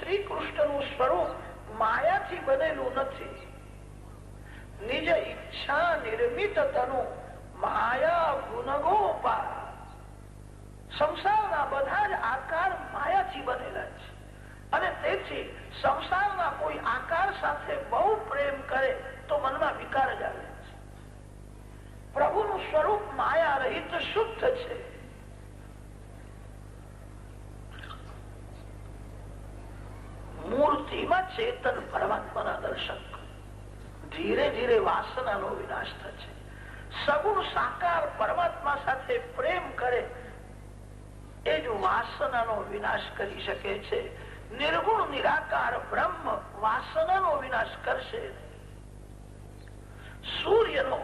શ્રી કૃષ્ણનું સ્વરૂપ માયાથી બનેલું નથી. નિજ ઈચ્છા નિર્મિત તનુ માયા ગુણગોપા. સંસારના બધા જ આકાર માયાથી બનેલા છે અને તેથી સંસારના કોઈ આકાર સાથે બહુ પ્રેમ કરે તો મનમાં વિકાર જ આવે છે. પ્રભુનું સ્વરૂપ માયા રહિત શુદ્ધ છે. મૂર્તિમાં ચેતન પરમાત્માના દર્શન ધીરે ધીરે વાસનાનો વિનાશ થશે. સગુણ સાકાર પરમાત્મા સાથે પ્રેમ કરે એ જ વાસનાનો વિનાશ કરી શકે છે. નિર્ગુણ નિરાકાર બ્રહ્મ વાસનાનો વિનાશ કરશે. સૂર્યનો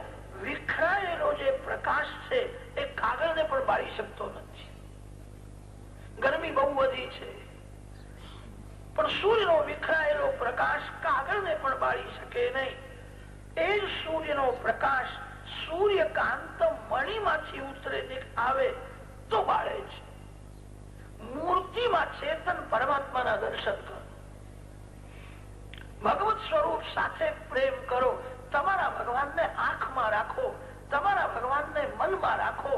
વિખરાયેલો જે પ્રકાશ છે એ કાગળને પણ બાળી શકતો નથી. ગરમી બહુ વધી છે પણ સૂર્યનો વિખરાયેલો પ્રકાશ કાગળને પણ બાળી શકે નહીં. એ જ સૂર્યનો પ્રકાશ સૂર્યકાંત મણીમાંથી ઉતરે આવે તો બાળે છે. મૂર્તિમાં ચેતન પરમાત્માના દર્શન કરો. ભગવત સ્વરૂપ સાથે પ્રેમ કરો. તમારા ભગવાનને આંખમાં રાખો, તમારા ભગવાનને મનમાં રાખો.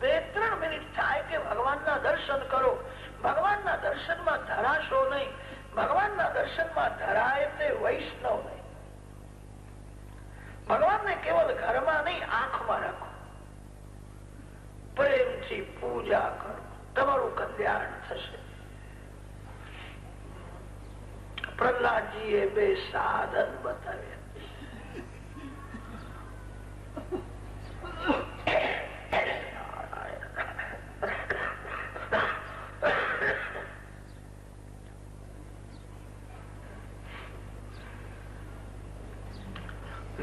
2-3 મિનિટ થાય કે ભગવાનના દર્શન કરો. ભગવાનના દર્શનમાં ધરાશો નહીં. ભગવાનના દર્શનમાં ધરાય તે વૈષ્ણવ નહીં. ભગવાનને કેવલ ઘરમાં નહીં આંખમાં રાખો. પ્રેમથી પૂજા કરો, તમારું કલ્યાણ થશે. પ્રહલાદજીએ 2 સાધન બતાવ્યા.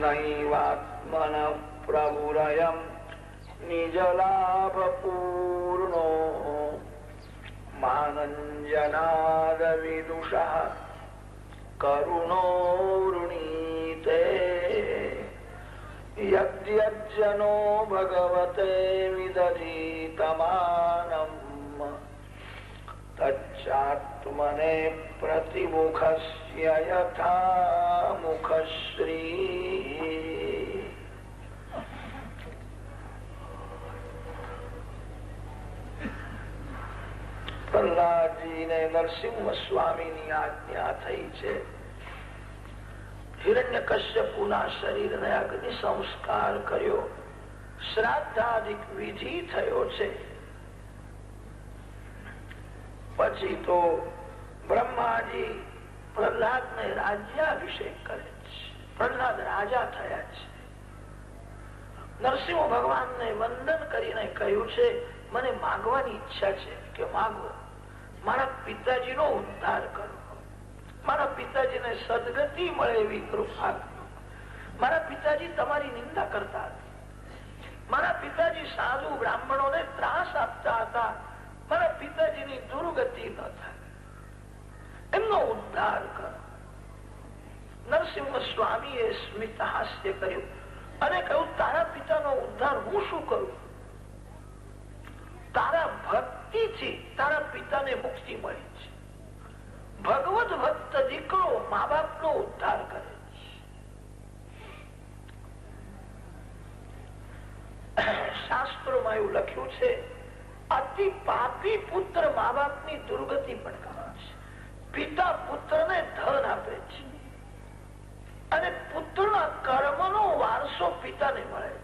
નૈવાત્મન પ્રભુરયમ નિજલાભ પૂર્ણો માનંજનાદ વિદુષઃ કરુણો વૃણીતે યજ્ઞનો ભગવતે વિદધીતમાનમ તચ્ચાત્મને પ્રતિમુખસ્ય યથા મુખશ્રી. પ્રહલાદજીને નરસિંહ સ્વામીની આજ્ઞા થઈ છે. હિરણ્યકશ્યપુના શરીરને અગ્નિ સંસ્કાર કર્યો, શ્રાદ્ધાદિક વિધિ થયો છે. પછી તો બ્રહ્માજી પ્રહલાદને રાજ્યાભિષેક કરે છે. પ્રહલાદ રાજા થયા છે. નરસિંહ ભગવાનને વંદન કરીને કહ્યું છે મને માગવાની ઈચ્છા છે કે માગો. મારા પિતાજીનો ઉદ્ધાર કરો, મારા પિતાજીને સદગતિ મળે એવી કૃપા કરો. મારા પિતાજી તમારી નિંદા કરતા હતા. મારા પિતાજી સાધુ બ્રાહ્મણોને ત્રાસ આપતા હતા. મારા પિતાજીની દુર્ગતિ ન થાય, એમનો ઉદ્ધાર કરો. નરસિંહ સ્વામીએ સ્મિત હાસ્ય કર્યું અને કહ્યું તારા પિતાનો ઉદ્ધાર હું શું કરું? તારા ભક્તિથી તારા પિતાને મુક્તિ મળી છે. ભગવત ભક્ત દીકરો મા બાપનો ઉદ્ધાર કરે છે. શાસ્ત્રોમાં એવું લખ્યું છે અતિ પાપી પુત્ર મા બાપની દુર્ગતિ પણ કરે છે. પિતા પુત્રને ધન આપે છે અને પુત્રના કર્મનો વારસો પિતાને મળે છે.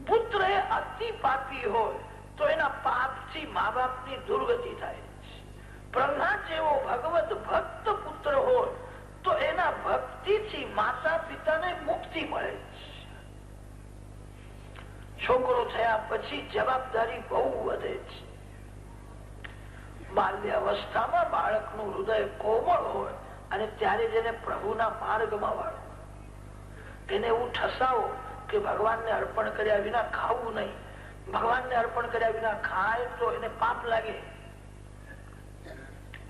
પુત્ર એ અતિ પાપી હોય તો એના પાપથી મા બાપની દુર્ગતિ થાય છે. પ્રહલાદ જેવો ભગવત ભક્ત પુત્ર હોય તો એના ભક્તિથી માતા પિતાને મુક્તિ મળે છે. છોકરો થયા પછી જવાબદારી બહુ વધે છે. બાલ્યાવસ્થામાં બાળકનું હૃદય કોમળ હોય અને ત્યારે જેને પ્રભુના માર્ગમાં વાળો, તેને એવું ઠસાવો કે ભગવાનને અર્પણ કર્યા વિના ખાવું નહીં. ભગવાનને અર્પણ કર્યા વિના ખાય તો એને પાપ લાગે.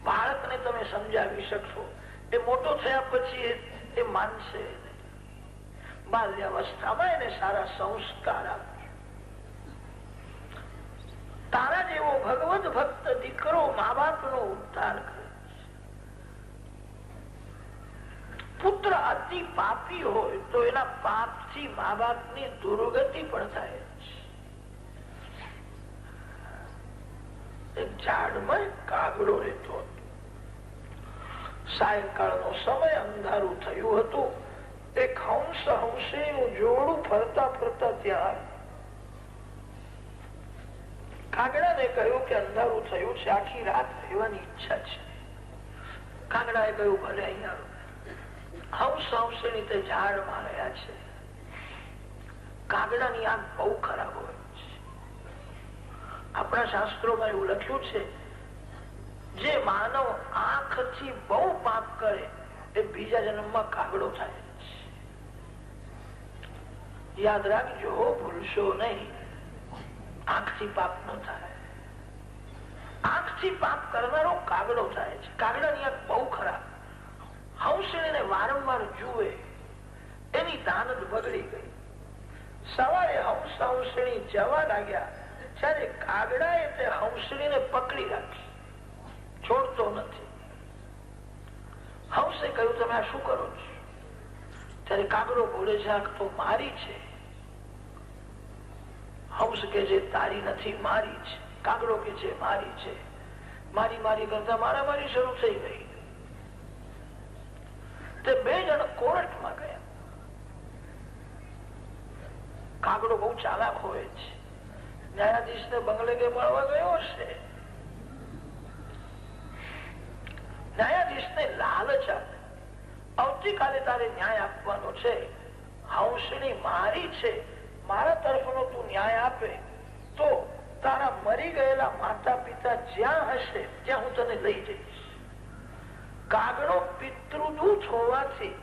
બાળકને તમે સમજાવી શકશો, એ મોટો થયા પછી એ માનશે. બાલ્યાવસ્થામાં એને સારા સંસ્કાર આપો. તારા જેવો ભગવત ભક્ત દીકરો મા બાપ નો ઉદ્ધાર કરે. પુત્ર અતિ પાપી હોય તો એના પાપથી મા બાપની દુર્ગતિ પણ થાય છે. એક ઝાડમાં કાગડો રહેતો હતો. સાયંકાળનો સમય અંધારું થયું હતું. એક હંસેનું જોડું ફરતા ફરતા ત્યાં કાગડાને કહ્યું કે અંધારું થયું છે, આખી રાત રહેવાની ઈચ્છા છે. કાગડાએ કહ્યું ભલે અહીંયા. હંસેની તે ઝાડમાં રહ્યા છે. કાગડાની આંખ બહુ ખરાબ હોય છે. આપણા શાસ્ત્રોમાં એવું લખ્યું છે, જે માનવ આંખથી બહુ પાપ કરે એ બીજા જન્મમાં કાગડો થાય છે. યાદ રાખજો, ભૂલશો નહીં. આંખથી પાપ ન થાય. આંખથી પાપ કરનારો કાગડો થાય છે. કાગડાની આંખ બહુ ખરાબ. હંસને વારંવાર જુએ, એની દાનત બગડી ગઈ. સવારે હંસણી જવા લાગ્યા ત્યારે કાગડાએ તે હંસણીને પકડી રાખી, છોડતો નથી. હંસે કહ્યું તમે આ શું કરો છો? ત્યારે કાગડો બોલે છે આ તો મારી છે. હંસ કે છે તારી નથી, મારી છે. કાગડો કે છે મારી છે. મારી કરતા મારી શરૂ થઈ ગઈ. તે બે જણ કોર્ટમાં ગયા. કાગડો બહુ ચાલાક હોય છે. ન્યાયાધીશ ને બંગલે કે મળવા ગયો હશે. ન્યાયાધીશ ને લાલચ આપે, આવતીકાલે તારે ન્યાય આપવાનો છે. હંસણી મારી છે, મારા તરફનો તું ન્યાય આપે તો તારા મરી ગયેલા માતા પિતા જ્યાં હશે ત્યાં હું તને લઈ જઈશ. કાગડો પિતૃદૂત હોવાથી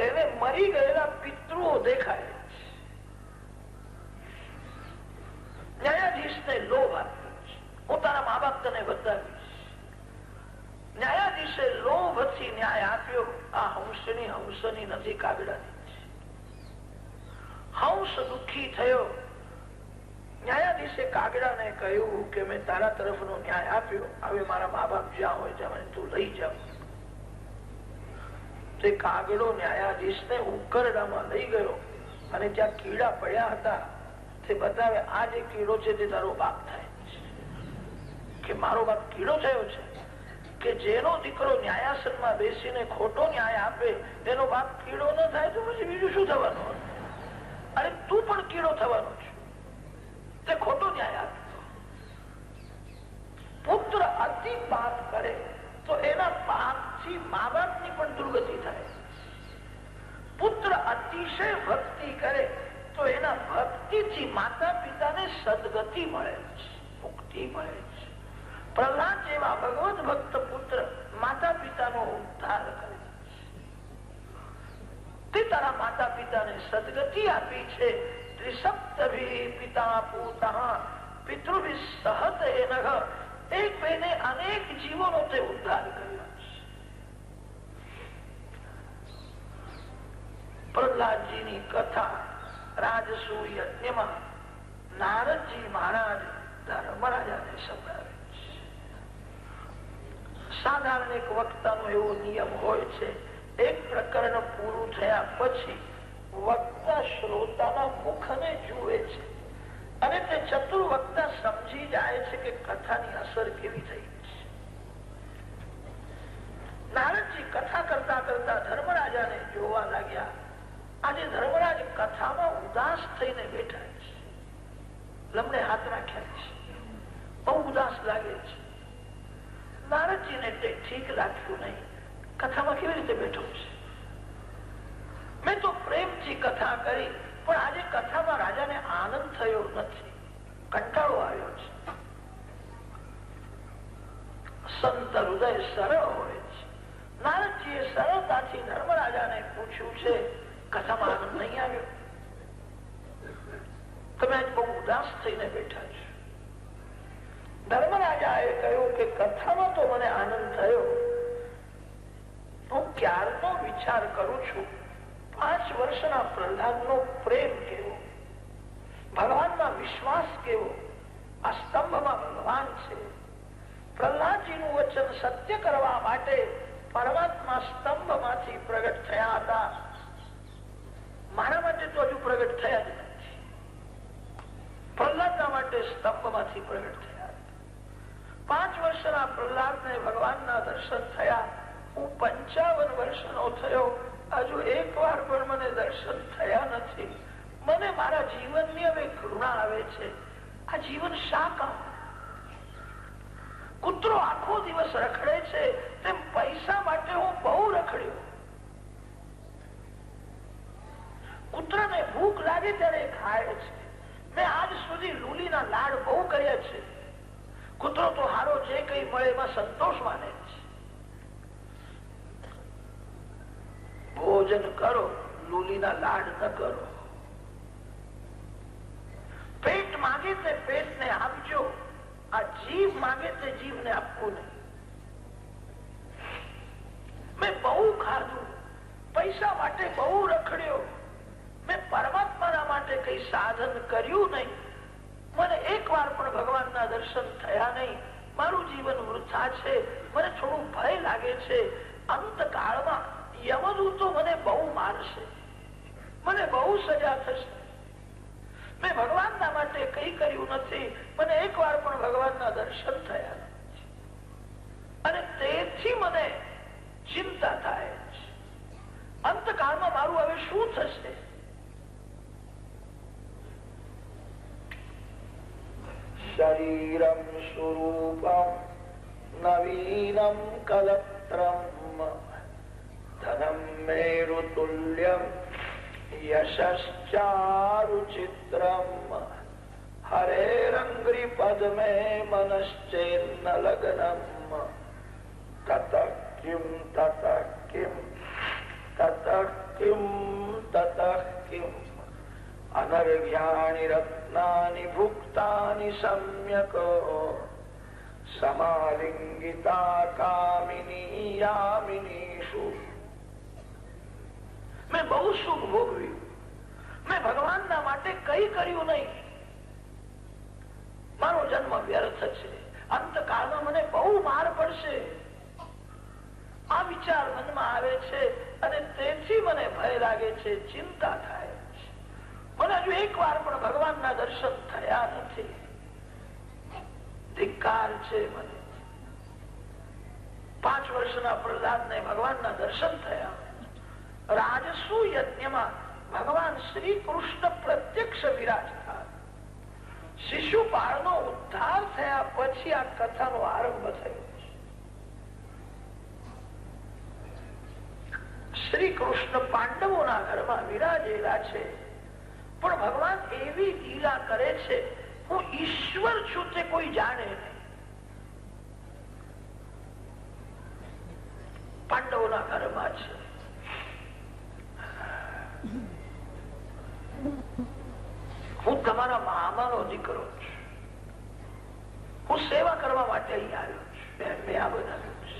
એને મરી ગયેલા પિતૃઓ દેખાય. ન્યાયાધીશ ને લોભ આપ્યો, હું તારા મા બાપ તને બતાવીશ. ન્યાયાધીશે લોભથી ન્યાય આપ્યો. આ હંસની નથી, કાગડાની. હંસ દુઃખી થયો. ન્યાયાધીશે કાગડાને કહ્યું કે મેં તારા તરફનો ન્યાય આપ્યો, હવે મારા મા બાપ જ્યાં હોય ત્યાં મને તું લઈ જાવ. તે કાગડો ન્યાયાધીશને ઉકરડામાં લઈ ગયો અને ત્યાં કીડા પડ્યા હતા. તે બતાવે આ જે કીડો છે તે તારો બાપ થાય છે. કે મારો બાપ કીડો થયો છે? કે જેનો દીકરો ન્યાયાસનમાં બેસીને ખોટો ન્યાય આપે તેનો બાપ કીડો ન થાય તો પછી બીજું શું થવાનું? અરે તું પણ કીડો થવાનો છે. તે ખોટો ન્યાય આપે. પુત્ર અતિ પાપ કરે તો એના પાપથી મા બાપની પણ દુર્ગતિ થાય. પુત્ર અતિશય ભક્તિ કરે તો એના ભક્તિથી માતા પિતાને સદગતિ મળે છે, મુક્તિ મળે છે. પ્રહલાદ જેવા ભગવત ભક્ત પુત્ર માતા પિતાનો ઉદ્ધાર કરે છે. તે તારા માતા પિતાને સદગતિ આપી છે. ત્રિસપ્તભી પિતા પૂતઃ પિતૃભી સહત એનઃ. એક બેને અનેક જીવોનો તે ઉદ્ધાર કર્યો છે. પ્રહલાદજીની કથા રાજસૂય યજ્ઞમાં નારદજી મહારાજ ધર્મરાજાને સંભળાવે છે. સાધારણ એક વક્તાનો એવો નિયમ હોય છે, એક પ્રકરણ પૂરું થયા પછી વક્તા શ્રોતાના મુખને જુએ છે અને તે ચતુર વક્તા સમજી જાય છે કે કથાની અસર કેવી થઈ છે. નારદજી કથા કરતા કરતા ધર્મરાજાને જોવા લાગ્યા. આજે ધર્મરાજ કથામાં ઉદાસ થઈને બેઠા છે, લમણે હાથ રાખ્યા છે, બહુ ઉદાસ લાગે છે. નારદજીને તે ઠીક લાગ્યું નહીં. કથામાં કેવી રીતે બેઠો છે? મેં તો પ્રેમથી કથા કરી, પણ આજે કથામાં રાજાને આનંદ થયો નથી, કંટાળો આવ્યો છે. સંત હૃદય સરળ હોય છે. નારદજીએ સરળતાથી ધર્મરાજાને પૂછ્યું છે, કથામાં આનંદ નહીં આવ્યો? તમે આજ બહુ ઉદાસ થઈને બેઠા છો. ધર્મરાજાએ કહ્યું કે કથામાં તો મને આનંદ થયો. હું ક્યારનો વિચાર કરું છું 5 વર્ષના પ્રહલાદનો પ્રેમ કેવો, ભગવાનમાં વિશ્વાસ કેવો. આ સ્તંભમાં ભગવાન છે. પ્રહલાદજીનું વચન સત્ય કરવા માટે પરમાત્મા સ્તંભ માંથી પ્રગટ થયા હતા. મારા માટે તો હજુ પ્રગટ થયા જ નથી. પ્રહલાદના માટે સ્તંભ માંથી પ્રગટ થયા. 5 વર્ષના પ્રહલાદને ભગવાનના દર્શન થયા. હું 55 વર્ષનો થયો, હજુ એક વાર પણ મને દર્શન થયા નથી. મને મારા જીવનની હવે ઘૃણા આવે છે. આ જીવન શા કામ? કૂતરો આખો દિવસ રખડે છે તેમ પૈસા માટે હું બહુ રખડ્યો. કૂતરાને ભૂખ લાગે ત્યારે ખાય છે. મેં આજ સુધી લૂલીના લાડ બહુ કર્યા છે. કૂતરો તો હારો જે કઈ મળે એમાં સંતોષ માને છે. ભોજન કરો, લૂલીના લાડ ન કરો. પેટ માંગે તે પેટને આપજો, આ જીભ માંગે તે જીભને આપવું નહીં. મેં બહુ ખાધું, પૈસા માટે બહુ રખડ્યો, મેં પરમાત્માના માટે કઈ સાધન કર્યું નહીં. મને એક વાર પણ ભગવાનના દર્શન થયા નહીં. મારું જીવન વૃથા છે. મને થોડું ભય લાગે છે. અંતકાળમાં યમદૂતો મને બહુ મારશે, મને બહુ સજા થશે. મેં ભગવાનના માટે કઈ કર્યું નથી. મને એક વાર પણ ભગવાનના દર્શન થયા નથી અને તેથી મને ચિંતા થાય છે. અંતકાળમાં મારું હવે શું થશે? શરીરમ સ્વરૂપમ નવીનમ કલત્રમ Dhanam મેરુતુલ્યમ યશશ્ચારુચિત્રમ હરેરંગ્રી પદ્મે મનશ્ચેન્ન લગ્નમ તતઃ Kim તતઃ Kim તતઃ Kim તતઃ Kim અનર્ઘ્યાનિ રત્નાનિ ભુક્તાનિ સમ્યક સમાલિંગિતા કામિની યામિનીષુ. મેં બહુ સુખ ભોગવ્યું. મેં ભગવાનના માટે કઈ કર્યું નહીં. મારો જન્મ વ્યર્થ છે. અંતકાળમાં મને બહુ માર પડશે. આ વિચાર મનમાં આવે છે અને તેથી મને ભય લાગે છે, ચિંતા થાય છે. મને હજુ એક વાર પણ ભગવાનના દર્શન થયા નથી. ધિક્કાર છે મને. 5 વર્ષના પ્રહલાદને ભગવાનના દર્શન થયા. રાજસુ યજ્ઞમાં ભગવાન શ્રી કૃષ્ણ પ્રત્યક્ષ વિરાજતા. શિશુપાળનો ઉદ્ધાર થયા પછી આ કથાનો આરંભ થયો. શ્રી કૃષ્ણ પાંડવોના ઘરમાં વિરાજેલા છે, પણ ભગવાન એવી લીલા કરે છે, હું ઈશ્વર છું તે કોઈ જાણે નહીં. પાંડવોના ઘરમાં છે. હું તમારા મામાનો દીકરો છું. હું સેવા કરવા માટે અહીં આવ્યો છું. મેં આ બનાવ્યું છે.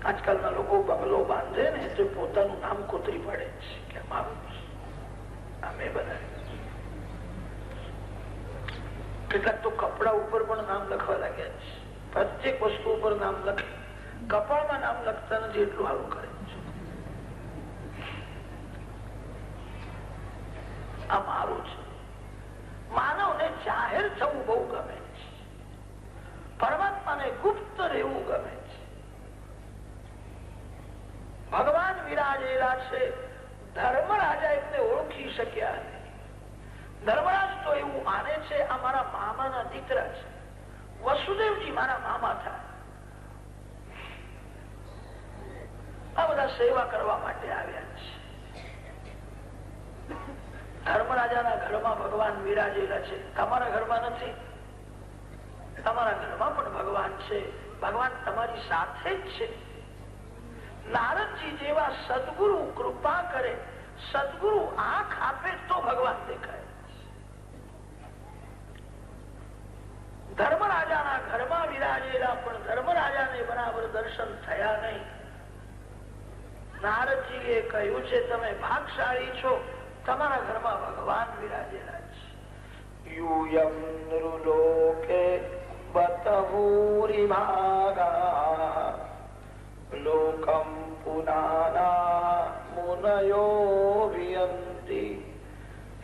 આજકાલના લોકો બંગલો બાંધે ને તો પોતાનું નામ કોતરી પડે છે કે મારું આ મેં બનાવ્યું. કેટલાક તો કપડા ઉપર પણ નામ લખવા લાગ્યા છે. પ્રત્યેક વસ્તુ ઉપર નામ લખે. કપાળમાં નામ લખતા નથી, એટલું સારું કરે છે. આ મારું છે. માનવને જાહેર થવું બહુ ગમે છે. પરમાત્માને ગુપ્ત રહેવું ગમે છે. ભગવાન વિરાજેલા છે. ધર્મરાજા એમને ઓળખી શક્યા નહીં. ધર્મરાજ તો એવું માને છે આ મારા મામાના દીકરા છે. વસુદેવજી મારા મામા થાય. આ બધા સેવા કરવા માટે આવ્યા છે. ધર્મરાજાના ઘરમાં ભગવાન વિરાજેલા છે. તમારા ઘરમાં નથી. તમારા ઘરમાં પણ ભગવાન છે. ભગવાન તમારી સાથે જ છે. નારદજી જેવા સદગુરુ કૃપા કરે, સદગુરુ આંખ આપે તો ભગવાન દેખાય. ધર્મરાજાના ઘરમાં વિરાજેલા પણ ધર્મરાજાને બરાબર દર્શન થયા નહીં. નારદજીએ કહ્યું છે તમે ભાગશાળી છો, તમારા ઘરમાં ભગવાન વિરાજેલા છે. યુયમ નૃલોકે બતભૂરી ભાગા લોકમ પુનાના મુનયો વિયંતિ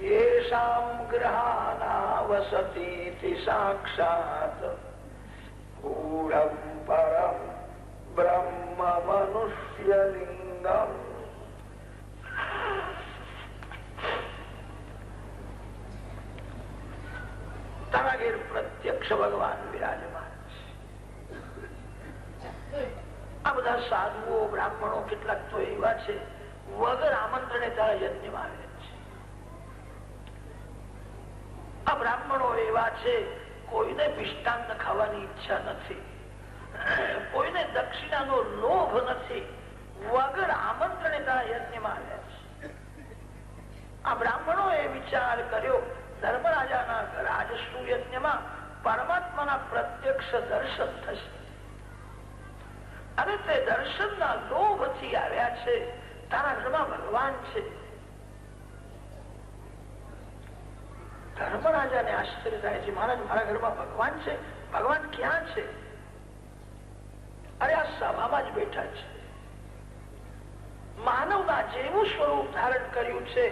યેષામ ગ્રહાના વસતીતિ સાક્ષાત ગૂઢમ પરમ બ્રહ્મ મનુષ્યલિંગમ. તારા ઘેર પ્રત્યક્ષ ભગવાન વિરાજમાન. આ બધા સાધુઓ બ્રાહ્મણો કેટલાક તો એવા છે વગર આમંત્રણે તારા યજ્ઞમાં આવે છે. આ બ્રાહ્મણો એવા છે કોઈને મિષ્ટાન્ન ખાવાની ઈચ્છા નથી, કોઈને દક્ષિણાનો લોભ નથી, વગર આમંત્રણે તારા યજ્ઞમાં આવ્યા છે. આ બ્રાહ્મણો એ વિચાર કર્યો ધર્મરાજાના રાજસુ યજ્ઞમાં પરમાત્માના પ્રત્યક્ષ દર્શન થશે અને તે દર્શનના લોભથી આવ્યા છે. તારા ઘરમાં ભગવાન છે. ધર્મરાજાને આશ્ચર્ય થાય છે, મહારાજ મારા ઘરમાં ભગવાન છે? ભગવાન ક્યાં છે? અરે આ સભામાં જ બેઠા છે. માનવના જેવું સ્વરૂપ ધારણ કર્યું છે.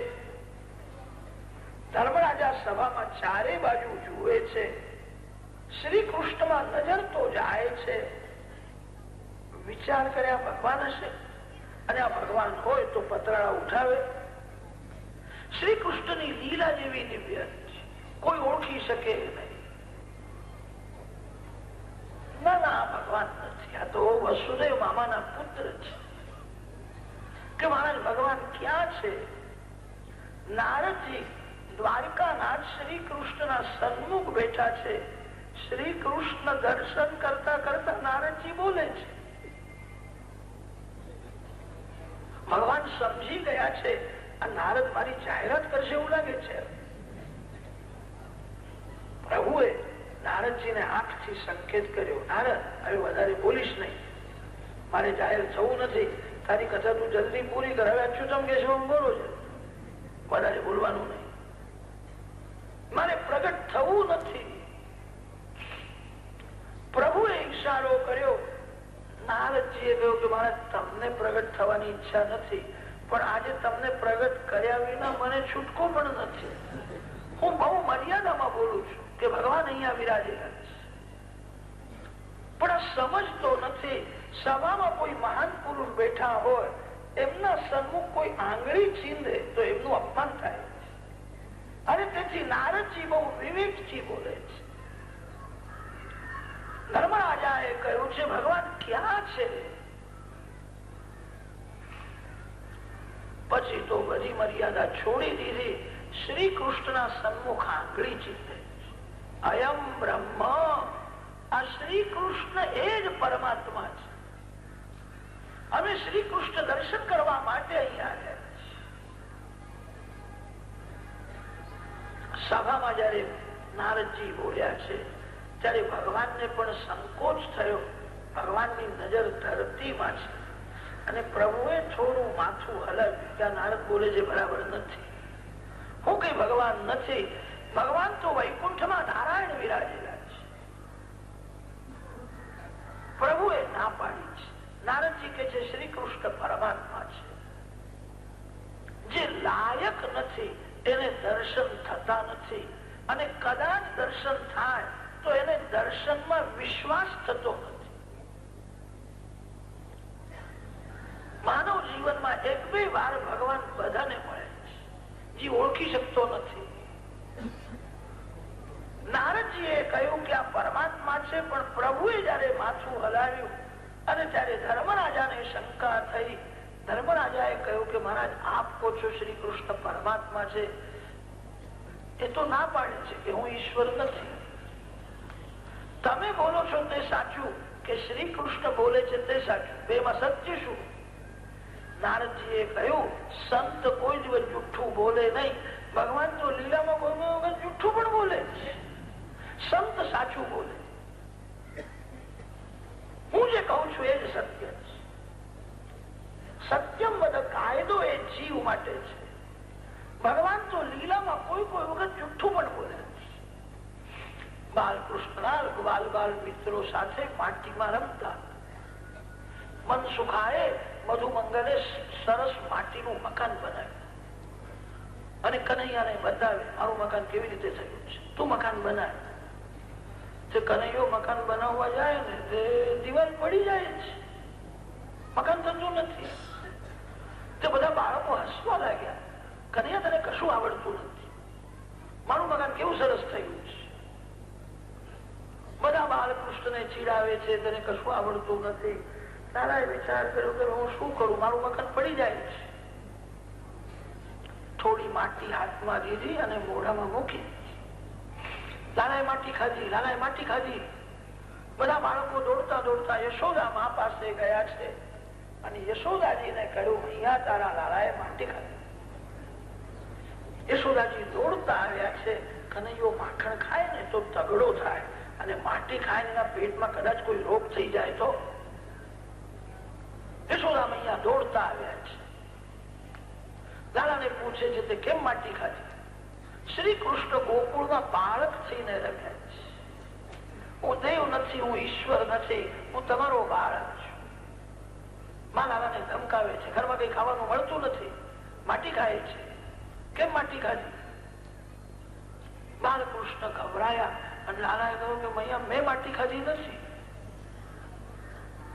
ધર્મરાજા સભામાં ચારે બાજુ જુએ છે. શ્રી કૃષ્ણમાં નજર તો જાય છે. વિચાર કરે આ ભગવાન હશે, અને આ ભગવાન હોય તો પતરાળા ઉઠાવે. શ્રી કૃષ્ણની લીલા જેવી દિવ્ય કોઈ ઓળખી શકે નહીં. ના ના, આ ભગવાન નથી, આ તો વસુદેવ મામાના પુત્ર છે. કે મહારાજ ભગવાન ક્યાં છે? નારદજી દ્વારકાનાથ શ્રી કૃષ્ણના સન્મુખ બેઠા છે. શ્રી કૃષ્ણ દર્શન કરતા કરતા નારદજી બોલે છે. ભગવાન સમજી ગયા છે આ નારદ મારી જાહેરાત કરશે એવું લાગે છે. પ્રભુએ નારદજીને આંખથી સંકેત કર્યો, નારદ હવે વધારે બોલીશ નહીં, મારે જાહેર થવું નથી. તારી કથા તું જલ્દી પૂરી કર. હવે અચ્યુતમ કેશવમ બોલો છે, વધારે બોલવાનું નહીં, મારે પ્રગટ થવું નથી. પ્રભુએ ઈશારો કર્યો. નારદજીએ કહ્યું કે મારે તમને પ્રગટ થવાની ઈચ્છા નથી, પણ આજે તમને પ્રગટ કર્યા વિના મને છૂટકો પણ નથી. હું બહુ મર્યાદામાં બોલું છું કે ભગવાન અહીંયા વિરાજેલા છે, પણ આ સમજતો નથી. સભામાં કોઈ મહાન પુરુષ બેઠા હોય, એમના સન્મુખ કોઈ આંગળી ચીંધે તો એમનું અપમાન થાય છે. અને તેથી નારદજી બહુ વિવેકથી બોલે છે. ધર્મરાજાએ કહ્યું છે ભગવાન ક્યાં છે? પછી તો બધી મર્યાદા છોડી દીધી. શ્રી કૃષ્ણના સન્મુખ આંગળી ચીંધે. અયમ બ્રહ્મ, આ શ્રી કૃષ્ણ એ જ પરમાત્મા છે. અમે શ્રી કૃષ્ણ દર્શન કરવા માટે અહીંયા આવ્યા. સભામાં જયારે નારદજી બોલ્યા છે ત્યારે ભગવાનને પણ સંકોચ થયો. ભગવાનની નજર ધરતીમાં છે અને પ્રભુએ થોડું માથું હલાવ્યું કે આ નારદ બોલે છે બરાબર નથી, હું કઈ ભગવાન નથી. ભગવાન તો વૈકુંઠમાં નારાયણ વિરાજેલા છે. પ્રભુએ ના પાડી છે. નારદજી કે છે શ્રી કૃષ્ણ પરમાત્મા છે. જે લાયક નથી એને દર્શન થતા નથી, અને કદાચ દર્શન થાય તો એને દર્શનમાં વિશ્વાસ થતો નથી. માનવ જીવનમાં એક બે વાર ભગવાન બધાને મળે છે, જે ઓળખી શકતો નથી. નારદજીએ કહ્યું કે આ પરમાત્મા છે, પણ પ્રભુએ જયારે માથું હલાવ્યું અને ત્યારે ધર્મરાજાને શંકા થઈ. ધર્મરાજાએ કહ્યું કે મહારાજ આપ કહો છો શ્રી કૃષ્ણ પરમાત્મા છે, એ તો ના પાડે છે કે હું ઈશ્વર નથી. તમે બોલો છો તે સાચું કે શ્રી કૃષ્ણ બોલે છે તે સાચું? બેમાં સત્ય શું? નારદજીએ કહ્યું સંત કોઈ દિવસ જુઠ્ઠું બોલે નહીં. ભગવાન તો લીલામાં કોઈ વખત જુઠ્ઠું પણ બોલે છે, સંત સાચું બોલે. હું જે કહું છું એ જ સત્ય છે. સત્યમ વદ કાયદો એ જીવ માટે છે. ભગવાન તો લીલામાં કોઈ કોઈ વખત જુઠ્ઠું પણ બોલે. બાલકૃષ્ણના બાલ મિત્રો સાથે પાર્ટીમાં રમતા. મન સુખાએ મધુમંગલે સરસ માટીનું મકાન બનાવ્યું અને કનૈયાને બતાવે મારું મકાન કેવી રીતે થયું છે, તું મકાન બનાવ. તે કનૈયો મકાન બનાવવા જાય ને તે દિવાલ પડી જાય છે, મકાન થતું નથી. તે બધા બાળકો હસવા લાગ્યા, કનૈયા તને કશું આવડતું નથી, મારું મકાન કેવું સરસ થયું છે. બધા બાલકૃષ્ણને ચીડાવે છે, તને કશું આવડતું નથી. તારાએ વિચાર કર્યો કે હું શું કરું, મારું મકાન પડી જાય છે. થોડી માટી હાથમાં લીધી અને મોઢામાં મૂકી. લાલાએ માટી ખાધી, લાલાએ માટી ખાધી. બધા બાળકો દોડતા દોડતા યશોદા મા પાસે ગયા છે અને યશોદાજીને કહ્યું અહીંયા તારા લાલાએ માટી ખાધી. યશોદાજી દોડતા આવ્યા છે. કનૈયો માખણ ખાય ને તો તગડો થાય અને માટી ખાય એના પેટમાં કદાચ કોઈ રોગ થઈ જાય તો. યશોદા મૈયા દોડતા આવ્યા છે. લાલાને પૂછે છે તે કેમ માટી ખાધી? શ્રી કૃષ્ણ ગોકુળમાં બાળક થઈને રમ્યા છે. હું દેવ નથી, હું ઈશ્વર નથી, હું તમારો બાળક છું. મા લાલાને ધમકાવે છે, ઘરમાં કઈ ખાવાનું મળતું નથી, માટી ખાય છે, કેમ માટી ખાધી? બાલકૃષ્ણ ગભરાયા અને લાલાએ કહ્યું કે મૈયા મેં માટી ખાધી નથી.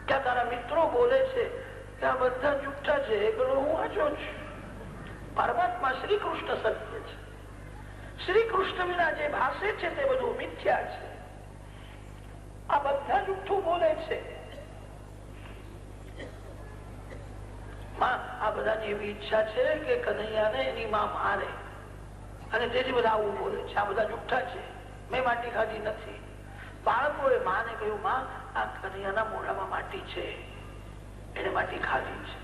ક્યાં તારા મિત્રો બોલે છે કે આ બધા જુઠ્ઠા છે, એકલો હું વાંચો છું. પરમાત્મા શ્રી કૃષ્ણ સત્ય છે. શ્રી કૃષ્ણ વિના જે ભાષે છે તે બધું મિથ્યા છે. આ બધા જુઠ્ઠું બોલે છે. આ બધાની એવી ઈચ્છા છે કે કનૈયાને એની માં મારે અને તેથી બધા આવું બોલે છે. આ બધા જુઠ્ઠા છે, મેં માટી ખાધી નથી. બાળકોએ માને કહ્યું માં આ કનૈયાના મોઢામાં માટી છે, એને માટી ખાધી છે,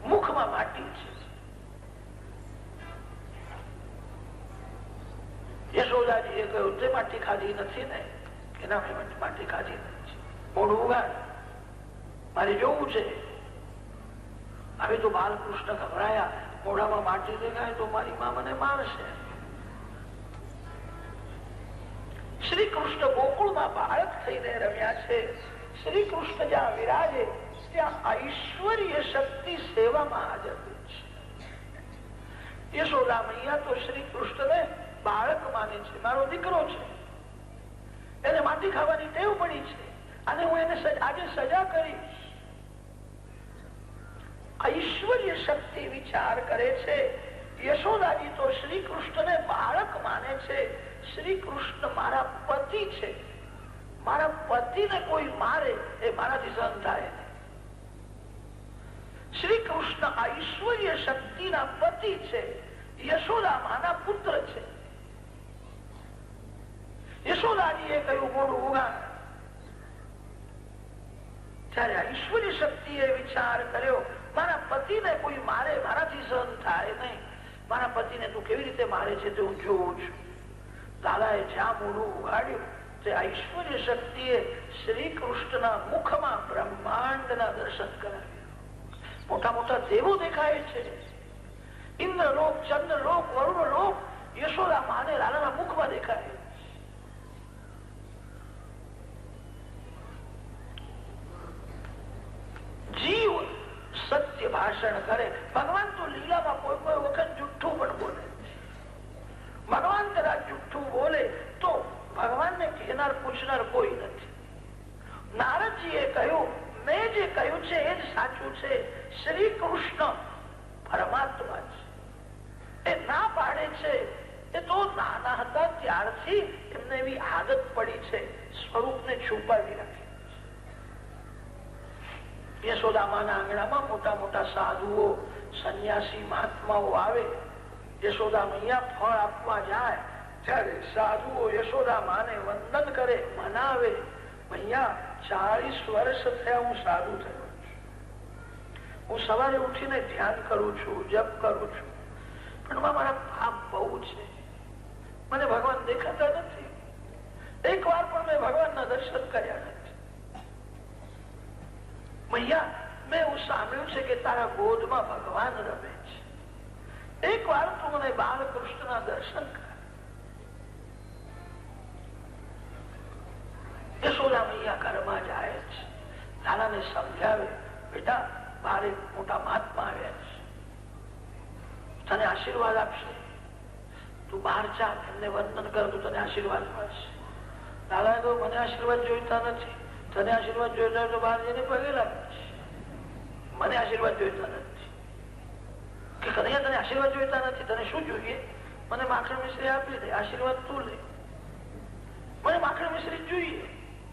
મુખમાં માટી છે. યશોદાજીએ કહ્યું તે માટી ખાધી નથી ને? કે ના મેં માટી ખાધી નથી. મોઢું ઉગાડ, મારે જોવું છે. હવે તો બાલકૃષ્ણ ગભરાયા, મોઢામાં માટી દેખાય તો મારી માં મને મારશે. શ્રી કૃષ્ણ ગોકુળમાં બાળક થઈને રમ્યા છે. શ્રી કૃષ્ણ જ્યાં વિરાજે ત્યાં ઐશ્વર્ય શક્તિ સેવામાં હાજર છે. યશોદા મૈયા તો શ્રી કૃષ્ણને બાળક માને છે, મારો દીકરો છે, એને માટી ખાવાની ટેવ પડી છે અને હું એને આજે સજા કરીશ. ઐશ્વર્ય શક્તિ વિચાર કરે છે. યશોદાજી તો શ્રી કૃષ્ણને બાળક માને છે. શ્રી કૃષ્ણ મારા પતિ છે, મારા પતિને કોઈ મારે એ મારાથી સહન થાય નહીં. શ્રી કૃષ્ણ ઐશ્વર્ય શક્તિના પતિ છે, યશોદા માના પુત્ર છે. યશોદાજીએ કહ્યું મોઢું ઉગાડ. ત્યારે ઐશ્વર્ય શક્તિએ વિચાર કર્યો મારા પતિને કોઈ મારે મારાથી સહન થાય નહીં. મારા પતિને તું કેવી રીતે મારે છે તે હું જોઉં છું. દાદાએ જ્યાં મોઢું ઉગાડ્યું તે ઐશ્વર્ય શક્તિએ શ્રી કૃષ્ણના મુખમાં બ્રહ્માંડના દર્શન કરાવ્યા. મોટા મોટા દેવો દેખાય છે, ઇન્દ્રલોક, ચંદ્રલોક, વરુણલોક યશોદા માને લાલાના મુખમાં દેખાય. જીવ સત્ય ભાષણ કરે. ભગવાન તો લીલામાં કોઈ કોઈ વખત જુઠ્ઠું પણ બોલે. ભગવાન કદાચ જુઠ્ઠું બોલે તો ભગવાનને કહેનાર પૂછનાર કોઈ નથી. નારદજીએ કહ્યું મેં જે કહ્યું છે એ જ સાચું છે. શ્રી કૃષ્ણ પરમાત્મા છે. એ ના પાડે છે એ તો નાના હતા ત્યારથી એમને એવી આદત પડી છે સ્વરૂપને છુપાવી રાખી. યશોદામાના આંગણામાં મોટા મોટા સાધુઓ, સંન્યાસી મહાત્માઓ આવે. યશોદા મૈયા ફળ આપવા જાય ત્યારે સાધુઓ યશોદા માને વંદન કરે, મનાવે. મૈયા 40 વર્ષ થયા હું સાધુ થયો છું. હું સવારે ઉઠીને ધ્યાન કરું છું, જપ કરું છું, પણ મારા પાપ બહુ છે. મને ભગવાન દેખાતા નથી. એક વાર પણ મેં ભગવાનના દર્શન કર્યા નથી. મૈયા મેં એવું સાંભળ્યું છે કે તારા ગોદમાં ભગવાન રમે છે. એક વાર તું મને બાલકૃષ્ણના દર્શન કર. યશોદા મૈયા ઘરમાં જાય છે, લાલાને સમજાવે મોટા મહાત્મા આવ્યા છે, તને આશીર્વાદ આપશે. તું બહાર જા, એમને વંદન કર તો તને આશીર્વાદ મળશે. દાદાએ તો મને આશીર્વાદ જોઈતા નથી, તને આશીર્વાદ જોઈતા હોય તો બહાર જઈને પગે લાગે. મને આશીર્વાદ જોઈતા નથી કે કનૈયા તને આશીર્વાદ જોઈતા નથી, તને શું જોઈએ? મને માખણ મિશ્રી આપી દે, આશીર્વાદ તું લે. મને માખણ મિશ્રી જોઈએ,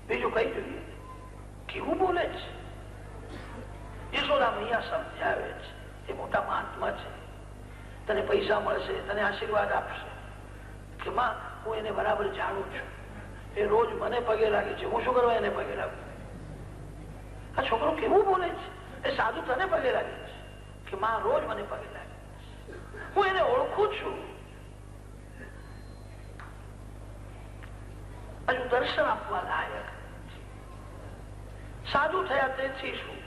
બીજું કઈ જોઈએ? કેવું બોલે છે? યશોદા મૈયા સમજાવે છે, એ મોટા મહાત્મા છે, તને પૈસા મળશે, તને આશીર્વાદ આપશે કે માં હું એને બરાબર જાણું છું, એ રોજ મને પગે લાગે છે, હું શું કરવા એને પગે લાગુ? આ છોકરો કેવું બોલે છે? એ સાધુ તને પગે લાગે છે કે માં રોજ મને પગે લાગે, હું એને ઓળખું છું. હજુ દર્શન આપવા લાયક સાધુ થયા તેથી શું?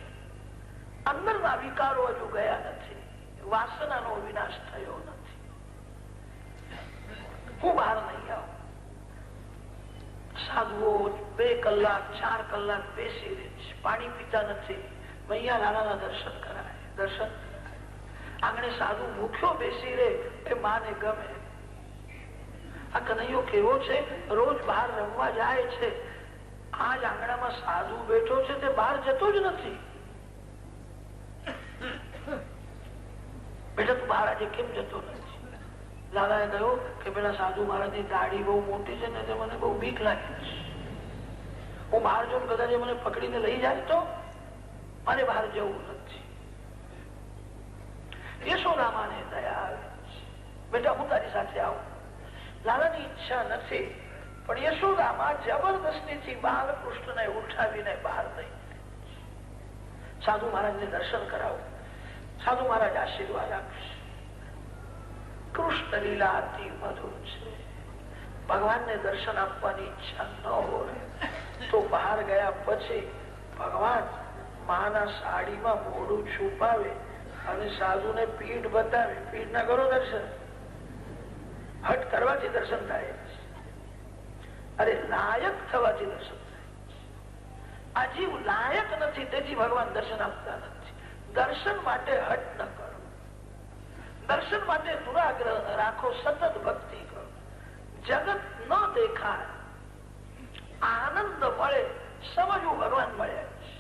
અંદરના વિકારો હજુ ગયા નથી, વાસનાનો વિનાશ થયો નથી. હું બહાર નહીં આવું. સાધુઓ 2 કલાક 4 કલાક બેસી રહે છે, પાણી પીતા નથી. મૈયા લાલાના દર્શન કરાય. દર્શન આંગણે સાધુ ભૂખ્યો બેસી રહે એ માને ગમે. આ કનૈયો કેવો છે? રોજ બહાર રમવા જાય છે, આજ આંગણામાં સાધુ બેઠો છે, તે બહાર જતો જ નથી. બેટા તું બહાર આજે કેમ જતો નથી? લાલાએ કહ્યું કે પેલા સાધુ મહારાજની દાઢી બહુ મોટી છે ને તે મને બહુ બીક લાગે છે. હું બહાર જાઉં કદાચ મને પકડીને લઈ જાય તો મારે બહાર જવું નથી. યશોદામાને દયા આવે છે, બેટા હું તારી સાથે આવું. લાલાની ઈચ્છા નથી, પણ યશોદામાં જબરદસ્તીથી બાલકૃષ્ણને ઉઠાવીને બહાર લઈ સાધુ મહારાજને દર્શન કરાવું. સાધુ મહારાજ આશીર્વાદ આપશે. કૃષ્ણ લીલા અતિ મધુર છે. ભગવાનને દર્શન આપવાની ઈચ્છા ન હોય તો બહાર ગયા પછી ભગવાન માના સાડીમાં મોઢું છુપાવે અને સાધુને પીઠ બતાવે. પીઠ ના કરો દર્શન, હટ કરવાથી દર્શન થાય. અરે લાયક થવાથી દર્શન થાય. આ જીવ લાયક નથી તેથી ભગવાન દર્શન આપતા નથી. દર્શન માટે હટ ન કરો, દર્શન માટે દુરાગ્રહ રાખો, સતત ભક્તિ કરો. જગત ન દેખાય, આનંદ મળે, સમજવું ભગવાન મળ્યા છે.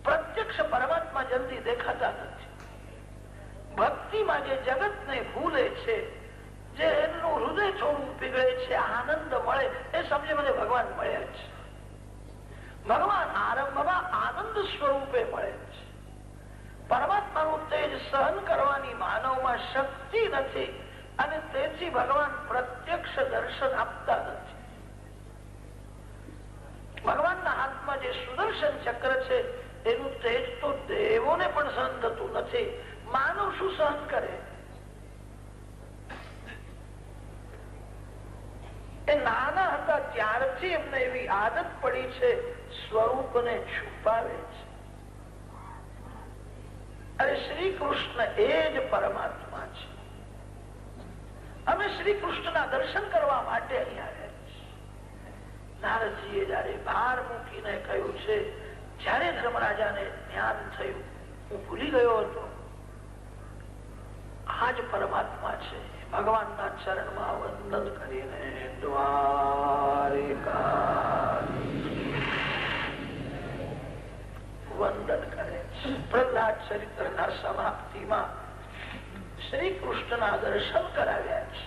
પ્રત્યક્ષ પરમાત્મા જલ્દી દેખાતા નથી. ભક્તિમાં જે જગતને ભૂલે છે, જે એમનું હૃદય થોડું પીગળે છે, આનંદ મળે એ સમજે મને ભગવાન મળ્યા છે. ભગવાન આરંભમાં આનંદ સ્વરૂપે મળે છે. પરમાત્માનું તેજ સહન કરવાની માનવમાં શક્તિ નથી અને તેથી ભગવાન પ્રત્યક્ષ દર્શન આપતા નથી. ભગવાનના હાથમાં જે સુદર્શન ચક્ર છે એનું તેજ તો દેવોને પણ સહન થતું નથી. માનવ શું સહન કરે? એ નાના હતા ત્યારથી એમને એવી આદત પડી છે, સ્વરૂપને છુપાવે છે. અરે શ્રી કૃષ્ણ એ જ પરમાત્મા છે. અમે શ્રી કૃષ્ણના દર્શન કરવા માટે અહીંયા આવ્યા છીએ. નારદજીએ જયારે ભાર મૂકીને કહ્યું છે, જયારે ધર્મરાજાને જ્ઞાન થયું હું ભૂલી ગયો હતો, આ જ પરમાત્મા છે. ભગવાનના ચરણમાં વંદન કરીને દ્વારિકા વંદન કરે. પ્રહલાદ ચરિત્રના સમાપ્તિમાં શ્રી કૃષ્ણના દર્શન કરાવ્યા છે.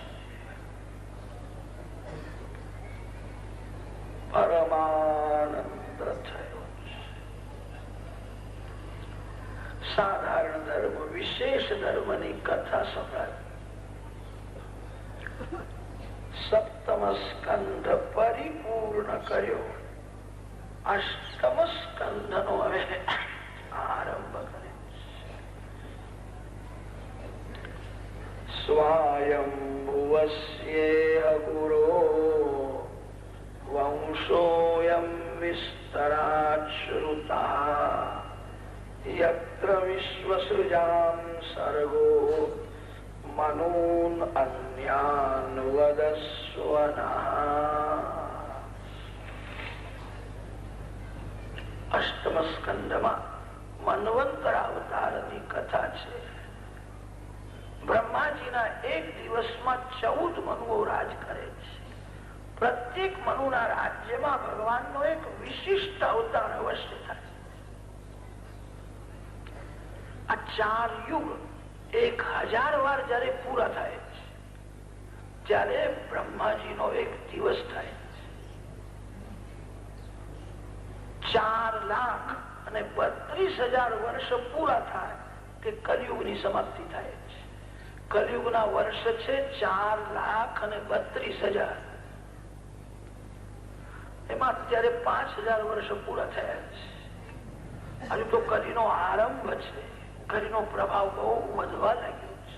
પરમાનંદ થયો છે. સાધારણ ધર્મ વિશેષ ધર્મની કથા સંભળાવી. સપ્તમ સ્કંદ પરિપૂર્ણ કર્યો. અષ્ટમ સ્કંદ નો હવે આરંભ કરે. સ્વયંભુવસ્યેહ ગુરો વંશોયમ વિસ્તરાત શ્રુતા યત્ર વિશ્વસૃજામ સર્ગો મનૂન અન્યાન વદસ્વના. અષ્ટમ સ્કંદમાં મન્વંતર અવતારની કથા છે. બ્રહ્માજીના એક દિવસમાં 14 મનુઓ રાજ કરે છે. પ્રત્યેક મનુના રાજ્યમાં ભગવાનનો એક વિશિષ્ટ અવતાર અવશ્ય થાય. આ 4 યુગ 1000 વાર જયારે પૂરા થાય છે ત્યારે બ્રહ્માજીનો એક દિવસ થાય છે. 4,32,000 વર્ષ પૂરા થાય કે કલિયુગની સમાપ્તિ થાય છે. કલિયુગના વર્ષ છે 4,32,000. એમાં અત્યારે 5,000 વર્ષ પૂરા થયા છે. હજુ તો કલીનો આરંભ છે. કલીનો પ્રભાવ બહુ વધવા લાગ્યો છે.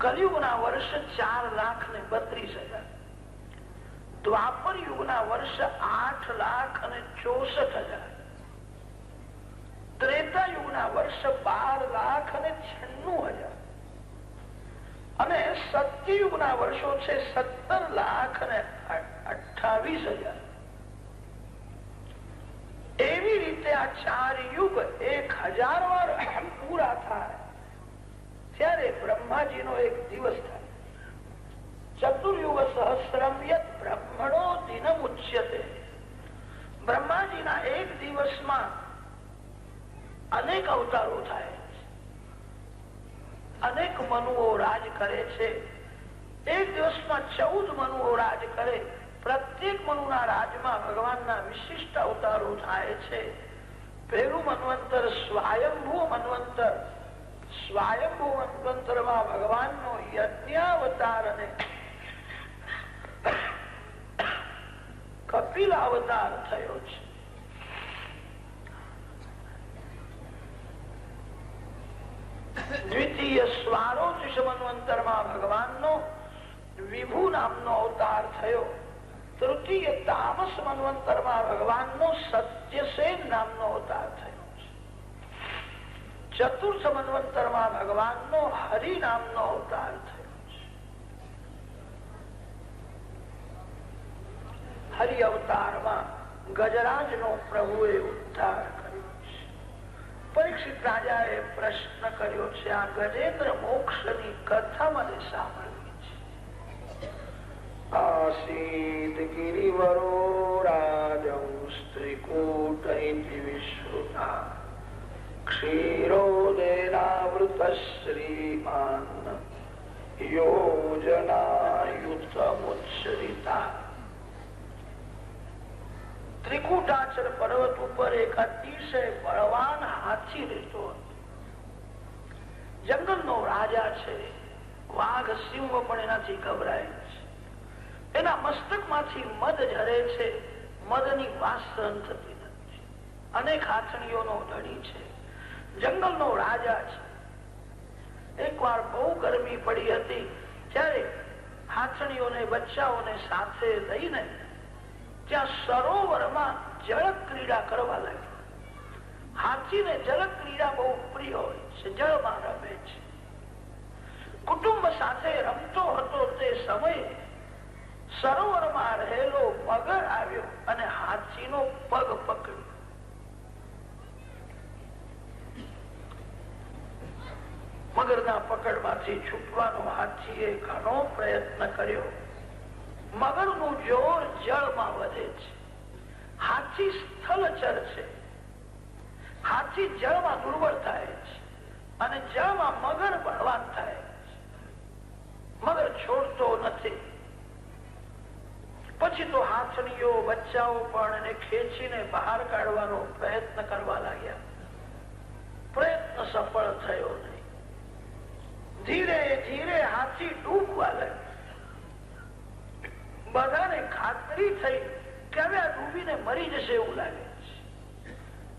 કલિયુગના વર્ષ 4,32,000. દ્વાપર યુગના વર્ષ 8,64,000. ત્રેતા યુગના વર્ષ 12,96,000 અને સત્યયુગના વર્ષો છે 17,28,000. એવી રીતે આ 4 યુગ 1000 વાર પૂરા થાય ત્યારે બ્રહ્માજીનો એક દિવસ થાય. ચતુર્યુગ સહસ્રમ યત બ્રહ્મણો દિનમ ઉચ્યતે. બ્રહ્માજીના એક દિવસમાં અનેક અવતારો થાય, અનેક મનુઓ રાજ કરે છે. એક દિવસમાં 14 મનુઓ રાજ કરે. પ્રત્યેક મનુના રાજમાં ભગવાનના વિશિષ્ટ અવતારો થાય છે. પહેલું મન્વંતર સ્વયંભૂ મન્વંતર. સ્વયંભૂ મન્વંતરમાં ભગવાનનો યજ્ઞાવતાર અને કપિલ અવતાર થયો છે. દ્વિતીય સ્વારોચિષ મન્વંતરમાં ભગવાનનો વિભુ નામનો અવતાર થયો. તૃતીય તામસ મન્વંતરમાં ભગવાનનો સત્યસેન નામનો અવતાર થયો છે. ચતુર્થ મન્વંતરમાં ભગવાનનો હરિ નામનો અવતાર થયો છે. હરિ અવતારમાં ગજરાજનો પ્રભુએ ઉદ્ધાર કર્યો છે. પરીક્ષિત રાજાએ પ્રશ્ન કર્યો છે, આ ગજેન્દ્ર મોક્ષની કથા મને સાંભળવી છે. આસીત ગિરિવરો રાજૌ સ્ત્રીકૂટ ઇતિ વિશ્રુતા ક્ષીરોદેનાવૃત શ્રીમાન યોજનાયુતમુચ્છરિતા. ત્રિકૂટાચલ પર્વત ઉપર એક અતિશય બળવાન હાથી રહેતો હતો. જંગલનો રાજા છે. વાઘ સિંહ પણ એનાથી ગભરાય છે. એના મસ્તકમાંથી મધ ઝરે છે. મધની વાસ સહન થતી નથી. અનેક હાથણીઓનો ધણી છે. જંગલનો રાજા છે. એકવાર બહુ ગરમી પડી હતી ત્યારે હાથણીઓને બચ્ચાઓને સાથે લઈને ત્યાં સરોવરમાં જળ ક્રીડા કરવા લાગ્યા. હાથીને જળ ક્રીડા બહુ પ્રિય હોય છે. જળમાં રમે છે. કુટુંબ સાથે રમતો હતો તે સમયે સરોવરમાં રહેલો મગર આવ્યો અને હાથીનો પગ પકડ્યો. મગરના પકડમાંથી છૂટવાનો હાથીએ ઘણો પ્રયત્ન કર્યો. મગરનું જોર જળમાં વધે છે. હાથી સ્થળચર છે. હાથી જળમાં દુર્બળ થાય છે અને જળમાં મગર બળવાન થાય છે. મગર છોડતો નથી. પછી તો હાથણીઓ બચ્ચાઓ પણ એને ખેંચીને બહાર કાઢવાનો પ્રયત્ન કરવા લાગ્યા. પ્રયત્ન સફળ થયો નહીં. ધીરે ધીરે હાથી ડૂબવા લાગ્યો. બધાને ખાતરી થઈ કે હવે આ ડૂબીને મરી જશે એવું લાગે છે.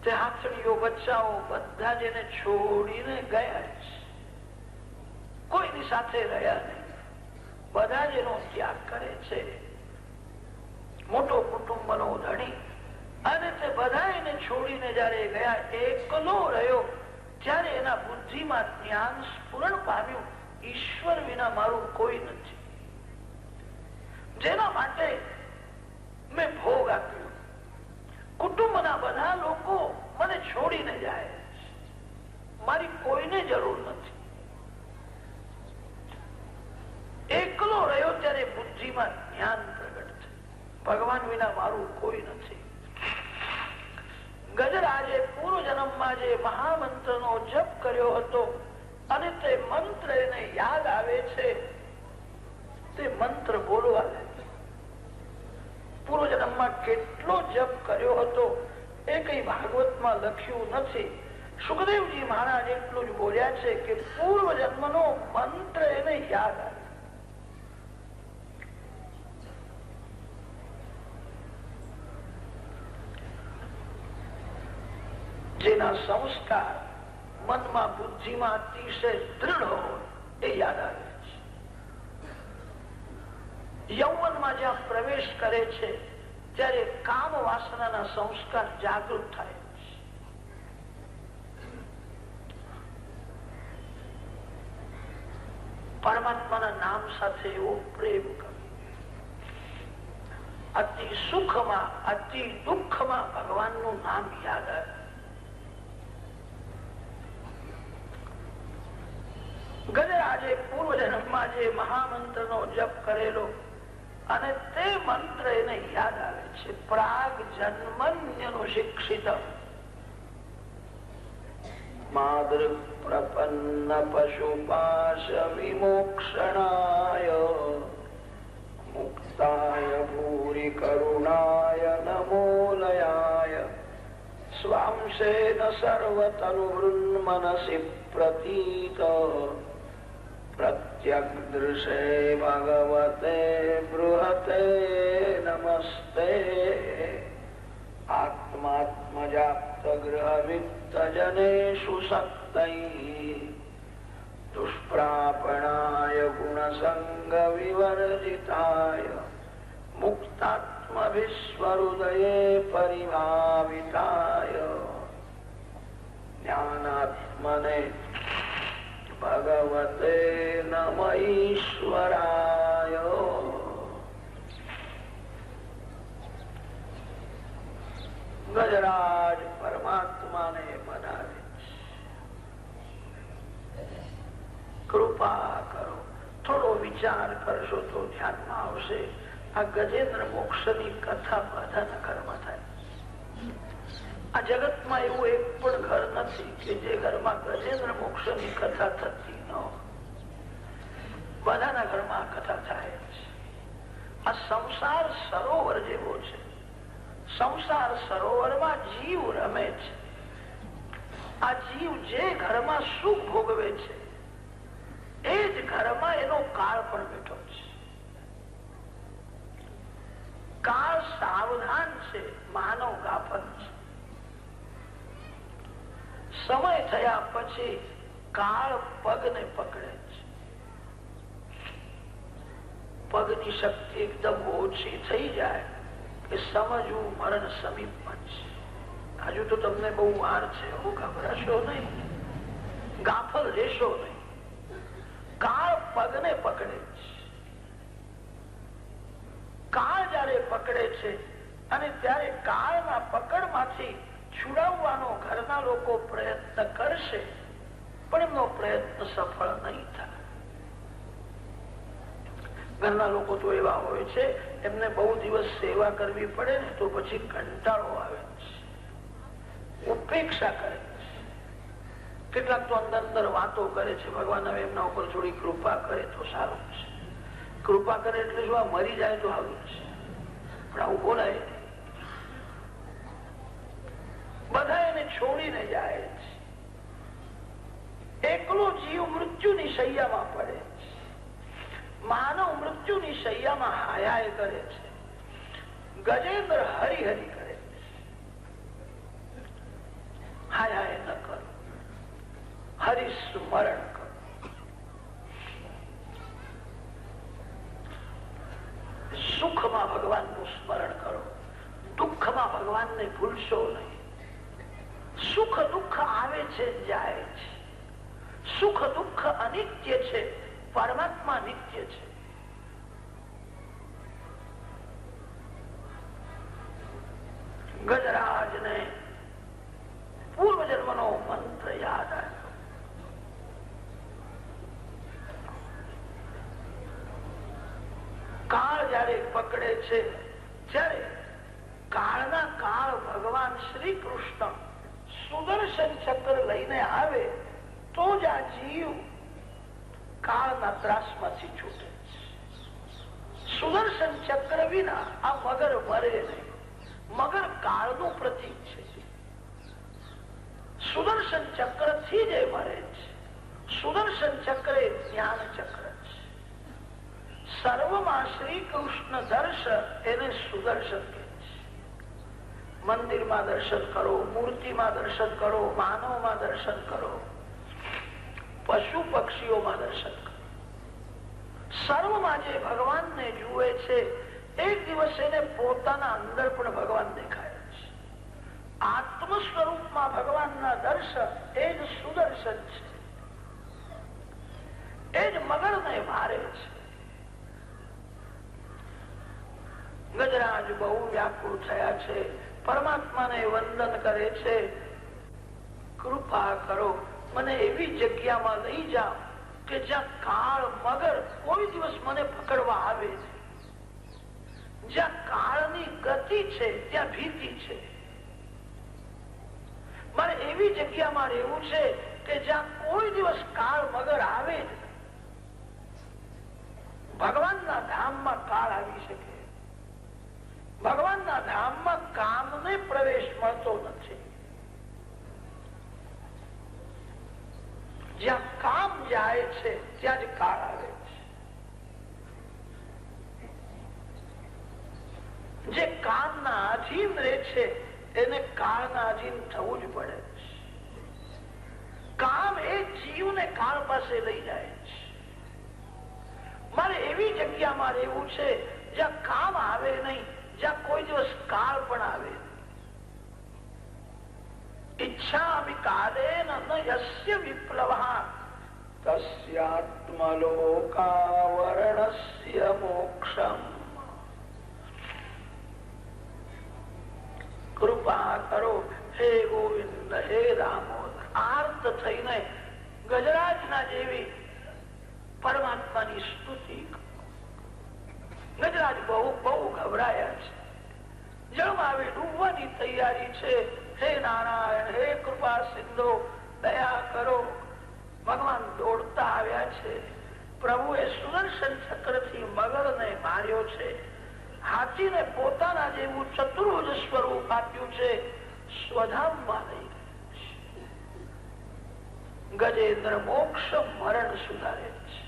તે હાથણીઓ બચ્ચાઓ બધા જ એને છોડીને ગયા છે. કોઈની સાથે રહ્યા નહીં. બધા જ એનો ત્યાગ કરે છે. મોટો કુટુંબનો ધણી અને તે બધા એને છોડીને જયારે ગયા, એકલો રહ્યો ત્યારે એના બુદ્ધિમાં જ્ઞાન સ્ફુરણ પામ્યું, ઈશ્વર વિના મારું કોઈ નથી. જેના માટે મેં ભોગ આપ્યો, કુટુંબના બધા લોકો મને છોડીને જાય, મારી કોઈને જરૂર નથી. એકલો રહ્યો ત્યારે બુદ્ધિમાં જ્ઞાન પ્રગટ છે, ભગવાન વિના મારું કોઈ નથી. ગજરાજે પૂર્વ જન્મમાં જે મહામંત્રનો જપ કર્યો હતો અને તે મંત્ર એને યાદ આવે છે, તે મંત્ર બોલવા લે. પૂર્વ જન્મમાં કેટલો જપ કર્યો હતો એ કઈ ભાગવતમાં લખ્યું નથી. સુખદેવજી મહારાજ એટલું જ બોલ્યા છે કે પૂર્વ જન્મનો મંત્ર એને યાદ આવે. જેના સંસ્કાર મનમાં બુદ્ધિમાં અતિશય દૃઢ હોય એ યાદ આવે છે. યૌવનમાં જ્યાં પ્રવેશ કરે છે ત્યારે કામ વાસનાના સંસ્કાર જાગૃત થાય છે. પરમાત્માના નામ સાથે એવો પ્રેમ કરે, અતિ સુખમાં અતિ દુઃખમાં ભગવાનનું નામ યાદ આવે. ગજરાજે પૂર્વ જન્મમાં જે મહામંત્રનો જપ કરેલો અને તે મંત્ર એને યાદ આવે છે. પ્રાગ જન્મન્યનું શિક્ષિત માદૃ પ્રપન્ન પશુપાશ વિમોક્ષણાય મુક્તાય ભૂરિ કરુણાય નમોલયાય સ્વાંશેન સર્વતનુવૃન્મનસી પ્રતીત પ્રત્યગ્દૃશે ભગવતે બૃહતે નમસ્તે આત્માત્મજાપ્ત ગૃહ વિત્ત જનેષુ શક્તૈ દુષ્પ્રાપણાય ગુણસંગ વિવર્જિતાય મુક્તાત્મવિશ્વહૃદયે પરિભાવિતાય જ્ઞાનાત્મને ભગવતે નમ ઈશ્વરાય. ગજરાજ પરમાત્માને બનાવે કૃપા કરો. થોડો વિચાર કરશો તો ધ્યાનમાં આવશે. આ ગજેન્દ્ર મોક્ષની કથા બધાના ઘરમાં થાય. આ જગતમાં એવું એક પણ ઘર નથી કે જે ઘરમાં ગજેન્દ્ર મોક્ષની કથા થતી ન હોય. બધાના ઘરમાં આ કથા થાય છે. આ સંસાર સરોવર જેવો છે. સંસાર સરોવરમાં જીવ રમે છે. આ જીવ જે ઘરમાં સુખ ભોગવે છે એ જ ઘરમાં એનો કાળ પણ બેઠો છે. કાળ સાવધાન છે, માનવ ગાફલ છે. સમય થયા પછી કાળ પગને પકડે છે. પગની શક્તિ એકદમ ઓછી થઈ જાય કે સમજવું મરણ સમીપમાં છે. હજુ તો તમને બહુ વાર છે, ગભરાશો નહીં, ગાફલ રહેશો નહીં. કાળ પગને પકડે છે. કાળ જયારે પકડે છે અને ત્યારે કાળના પકડમાંથી છુડાવવાનો ઘરના લોકો પ્રયત્ન કરશે પણ એમનો પ્રયત્ન સફળ નહીં થાય. ઘરના લોકો તો એવા હોય છે, એમને બહુ દિવસ સેવા કરવી પડે ને તો પછી કંટાળો આવે છે, ઉપેક્ષા કરે છે. કેટલાક તો અંદર અંદર વાતો કરે છે, ભગવાન હવે એમના ઉપર થોડી કૃપા કરે તો સારું છે. કૃપા કરે એટલે જો આ મરી જાય તો સારું છે, પણ આવું બોલાય નહીં. બધા એને છોડીને જાય છે. એકલો જીવ મૃત્યુની શૈયામાં પડે છે. માનવ મૃત્યુની શૈયામાં હાય કરે છે. ગજેન્દ્ર હરિહરિ કરે છે. હાય ન કરો, હરિસ્મરણ કરો. સુખમાં ભગવાનનું સ્મરણ કરો, દુઃખમાં ભગવાનને ભૂલશો નહીં. સુખ દુઃખ આવે છે, જાય છે. સુખ દુઃખ અનિત્ય છે, પરમાત્મા નિત્ય છે. ગજરાજને પૂર્વ જન્મનો મંત્ર યાદ આવ્યો. કાળ જયારે પકડે છે ત્યારે કાળના કાળ ભગવાન શ્રી કૃષ્ણ સુદર્શન ચક્ર લઈને આવે તો જ આ જીવ કાળના ત્રાસમાંથી છૂટે. સુદર્શન ચક્ર વિના આ મગર મરે નહીં. મગર કાળનું પ્રતીક છે. સુદર્શન ચક્ર થી જ મરે છે. સુદર્શન ચક્ર એ જ્ઞાન ચક્ર છે. સર્વમાં શ્રી કૃષ્ણ દર્શન એને સુદર્શન કહે છે. મંદિરમાં દર્શન કરો, મૂર્તિમાં દર્શન કરો, માનવમાં દર્શન કરો, પશુ પક્ષીઓમાં દર્શન કરો. સર્વમાં જે ભગવાનને જુએ છે એક દિવસ એને પોતાના અંદર પણ ભગવાન દેખાય છે. આત્મ સ્વરૂપમાં ભગવાનના દર્શન એ જ સુદર્શન છે. એ જ મગરને મારે છે. ગજરાજ બહુ વ્યાકુળ થયા છે. પરમાત્માને વંદન કરે છે, કૃપા કરો, મને એવી જગ્યામાં લઈ જાઓ કે જ્યાં કાળ મગર કોઈ દિવસ મને પકડવા આવે. જ્યાં કાળની ગતિ છે ત્યાં ભીતિ છે. મારે એવી જગ્યામાં રહેવું છે કે જ્યાં કોઈ દિવસ કાળ મગર આવે. ભગવાનના ધામમાં કાળ આવી શકે. ભગવાનના ધામમાં કામને પ્રવેશ મળતો નથી. જ્યાં કામ જાય છે ત્યાં જ કાળ આવે છે. જે કામના આધીન રહે છે એને કાળના આધીન થવું જ પડે છે. કામ એ જીવને કાળ પાસે લઈ જાય છે. મારે એવી જગ્યામાં રહેવું છે જ્યાં કામ આવે નહીં, જ્યાં કોઈ દિવસ કાળ પણ આવે. ઈચ્છામિ કાલેન ન યસ્ય વિપ્લવઃ તસ્યાત્મલોકાવરણસ્ય મોક્ષમ. કૃપા કરો હે ગોવિંદ, હે દામોદર. આર્ત થઈને ગજરાજના જેવી પરમાત્માની સ્તુતિ. ગજરાજ બહુ બહુ ગભરાયા છે. જળમાં આવી ડૂબવાની તૈયારી છે. હે નારાયણ, હે કૃપા સિંધુ, દયા કરો. ભગવાન દોડતા આવ્યા છે. પ્રભુએ સુદર્શન ચક્રથી મગરને માર્યો છે. હાથીને પોતાના જેવું ચતુર્ભુજ સ્વરૂપ આપ્યું છે. સ્વધામમાં લઈ ગયા. ગજેન્દ્ર મોક્ષ મરણ સુધારે છે.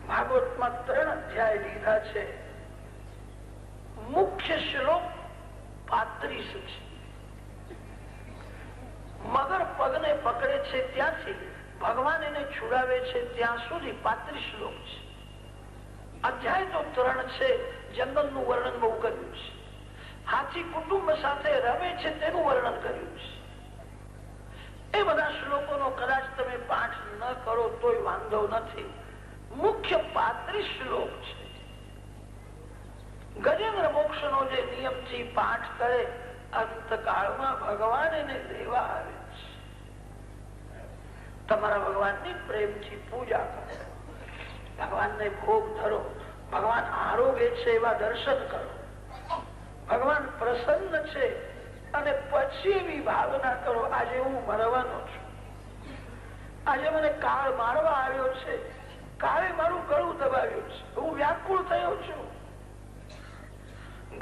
ભાગવતમાં 3 અધ્યાય લીધા છે. મુખ્ય શ્લોક 35 છે. મગર પગને પકડે છે ત્યાંથી ભગવાન એને છુડાવે છે ત્યાં સુધી 35 શ્લોક છે. અધ્યાય તો 3 છે. જંગલનું વર્ણન બહુ કર્યું છે. હાથી કુટુંબ સાથે રમે છે તેનું વર્ણન કર્યું છે. એ બધા શ્લોકોનો કદાચ તમે પાઠ ન કરો તોય વાંધો નથી. મુખ્ય 35 શ્લોક છે. ગજેન્દ્ર મોક્ષ નો જે નિયમથી પાઠ કરે અંતકાળમાં ભગવાન એને લેવા આવે છે. તમારા ભગવાનની પ્રેમથી પૂજા કરો, ભગવાનને ભોગ ધરો, ભગવાન આરોગ્ય છે એવા દર્શન કરો, ભગવાન પ્રસન્ન છે અને પછી એવી ભાવના કરો આજે હું મરવાનો છું, આજે મને કાળ મારવા આવ્યો છે, કાળે મારું ગળું દબાવ્યું છે, હું વ્યાકુળ થયો છું.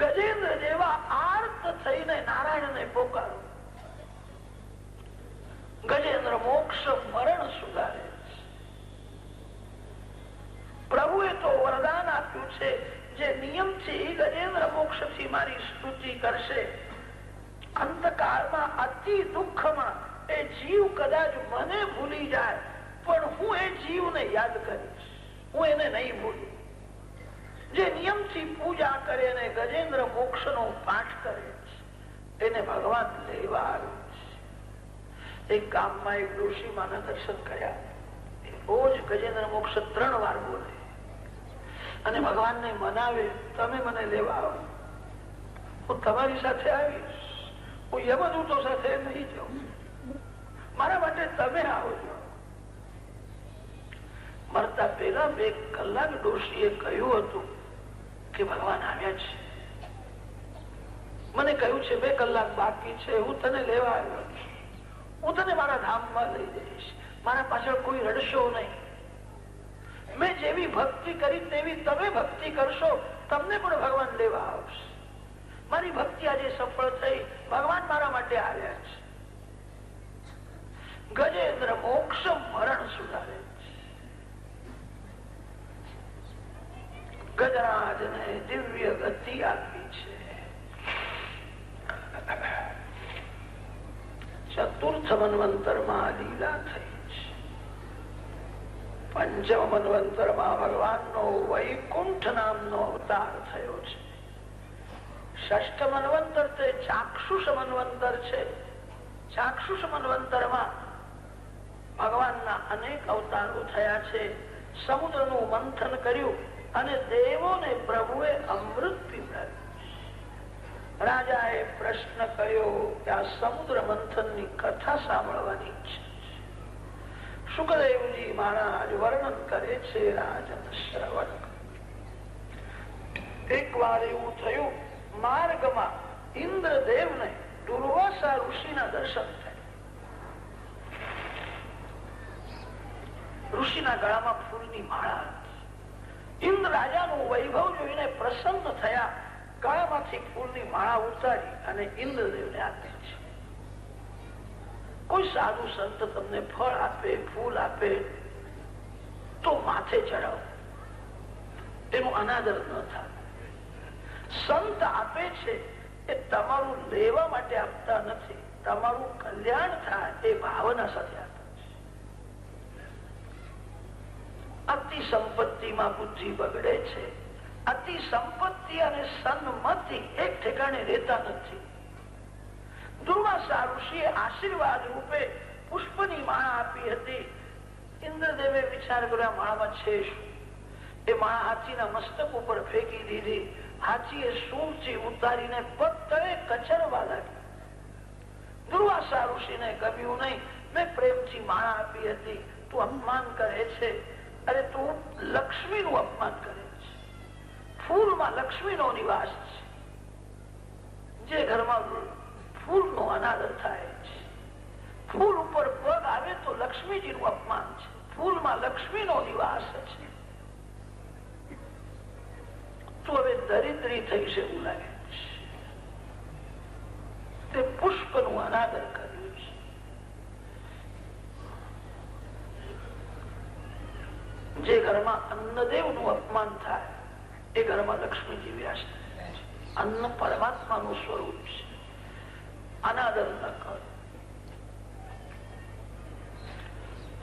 ગજેન્દ્ર જેવા આર્ત થઈને નારાયણને પોકારો. ગજેન્દ્ર મોક્ષ મરણ સુધારે. પ્રભુએ તો વરદાન આપ્યું છે જે નિયમથી ગજેન્દ્ર મોક્ષ થી મારી સ્તુતિ કરશે અંતકાળમાં અતિ દુઃખમાં એ જીવ કદાચ મને ભૂલી જાય પણ હું એ જીવને યાદ કરીશ, હું એને નહીં ભૂલું. જે નિયમથી પૂજા કરે અને ગજેન્દ્ર મોક્ષ નો પાઠ કરે એને ભગવાન લેવા આવે છે. એક ગામમાં એક ડોશીમાના દર્શન કર્યા. રોજ ગજેન્દ્ર મોક્ષ 3 વાર બોલે અને ભગવાનને મનાવે તમે મને લેવા આવો. હું તમારી સાથે આવીશ, હું યમદૂતો સાથે નહીં જાઉં, મારા માટે તમે આવજો. મરતા પહેલા 2 કલાક ડોશીએ કહ્યું હતું કે ભગવાન આવ્યા છે, મને કહ્યું છે 2 કલાક બાકી છે, હું તને લેવા આવ્યો છું, હું તને મારા ધામમાં લઈ જઈશ, મારા પાછળ કોઈ રડશો નહીં. મેં જેવી ભક્તિ કરી તેવી તમે ભક્તિ કરશો, તમને પણ ભગવાન લેવા આવશે. મારી ભક્તિ આજે સફળ થઈ, ભગવાન મારા માટે આવ્યા છે. ગજેન્દ્ર મોક્ષ મરણ સુધારે છે, ગજરાજને દિવ્ય ગતિ આપી છે. ચતુર્થ મન્વંતરમાં લીલા થઈ છે. પંચમ મન્વંતરમાં ભગવાનનો વૈકુંઠ નામનો અવતાર થયો છે. ષષ્ઠ મન્વંતર તે ચાક્ષુષ મન્વંતર છે. ચાક્ષુષ મન્વંતરમાં ભગવાનના અનેક અવતારો થયા છે. સમુદ્રનું મંથન કર્યું અને દેવોને પ્રભુએ અમૃત પીવડાવ્યું. રાજાએ પ્રશ્ન કર્યો કે આ સમુદ્ર મંથનની કથા સાંભળવાની છે. સુખદેવજી મહારાજ વર્ણન કરે છે, રાજન શ્રવણ. એક વાર એવું થયું, માર્ગમાં ઇન્દ્રદેવને દુર્વાસા ઋષિના દર્શન થયા. ઋષિના ગળામાં ફૂલની માળા. ઇન્દ્ર રાજાનું વૈભવ જોઈને પ્રસન્ન થયા, ગળામાંથી ફૂલની માળા ઉતારી અને ઇન્દ્રદેવને આપી છે. કોઈ સાધુ સંત તમને ફળ આપે, ફૂલ આપે તો માથે ચડાવો, એનું અનાદર ન થાય. સંત આપે છે એ તમારું લેવા માટે આપતા નથી, તમારું કલ્યાણ થાય એ ભાવના સાથે આપે છે. અતિ સંપત્તિમાં બુદ્ધિ બગડે છે. અતિ સંપત્તિ અને સન્મતિ એક ઠેકાણે રહેતા નથી. દુર્વાસા ઋષિએ આશીર્વાદ રૂપે પુષ્પની માળા આપી હતી. ઇન્દ્રદેવે વિચાર કર્યો માળામાં છે શું? એ માળા હાથીના મસ્તક ઉપર ફેંકી દીધી. હાથીએ સૂંચી ઉતારીને પગ તળે કચરવા લાગી. દુર્વાસા ઋષિને ગમ્યું નહીં. મેં પ્રેમથી માળા આપી હતી, તું અપમાન કરે છે. અરે તું લક્ષ્મીનું અપમાન કરે છે. ફૂલમાં લક્ષ્મીનો નિવાસ છે. જે ઘરમાં ફૂલનો અનાદર થાય છે, ફૂલ ઉપર પગ આવે તો લક્ષ્મીજીનું અપમાન છે. ફૂલમાં લક્ષ્મીનો નિવાસ છે. તું હવે દરિદ્રી થઈ છે એવું લાગે છે. તે પુષ્પનું અનાદર કર્યું છે. જે ઘરમાં અન્નદેવનું અપમાન થાય એ ઘરમાં લક્ષ્મીજી વિરાજતા. અન્ન પરમાત્માનું સ્વરૂપ છે. અનાદર ન કરો.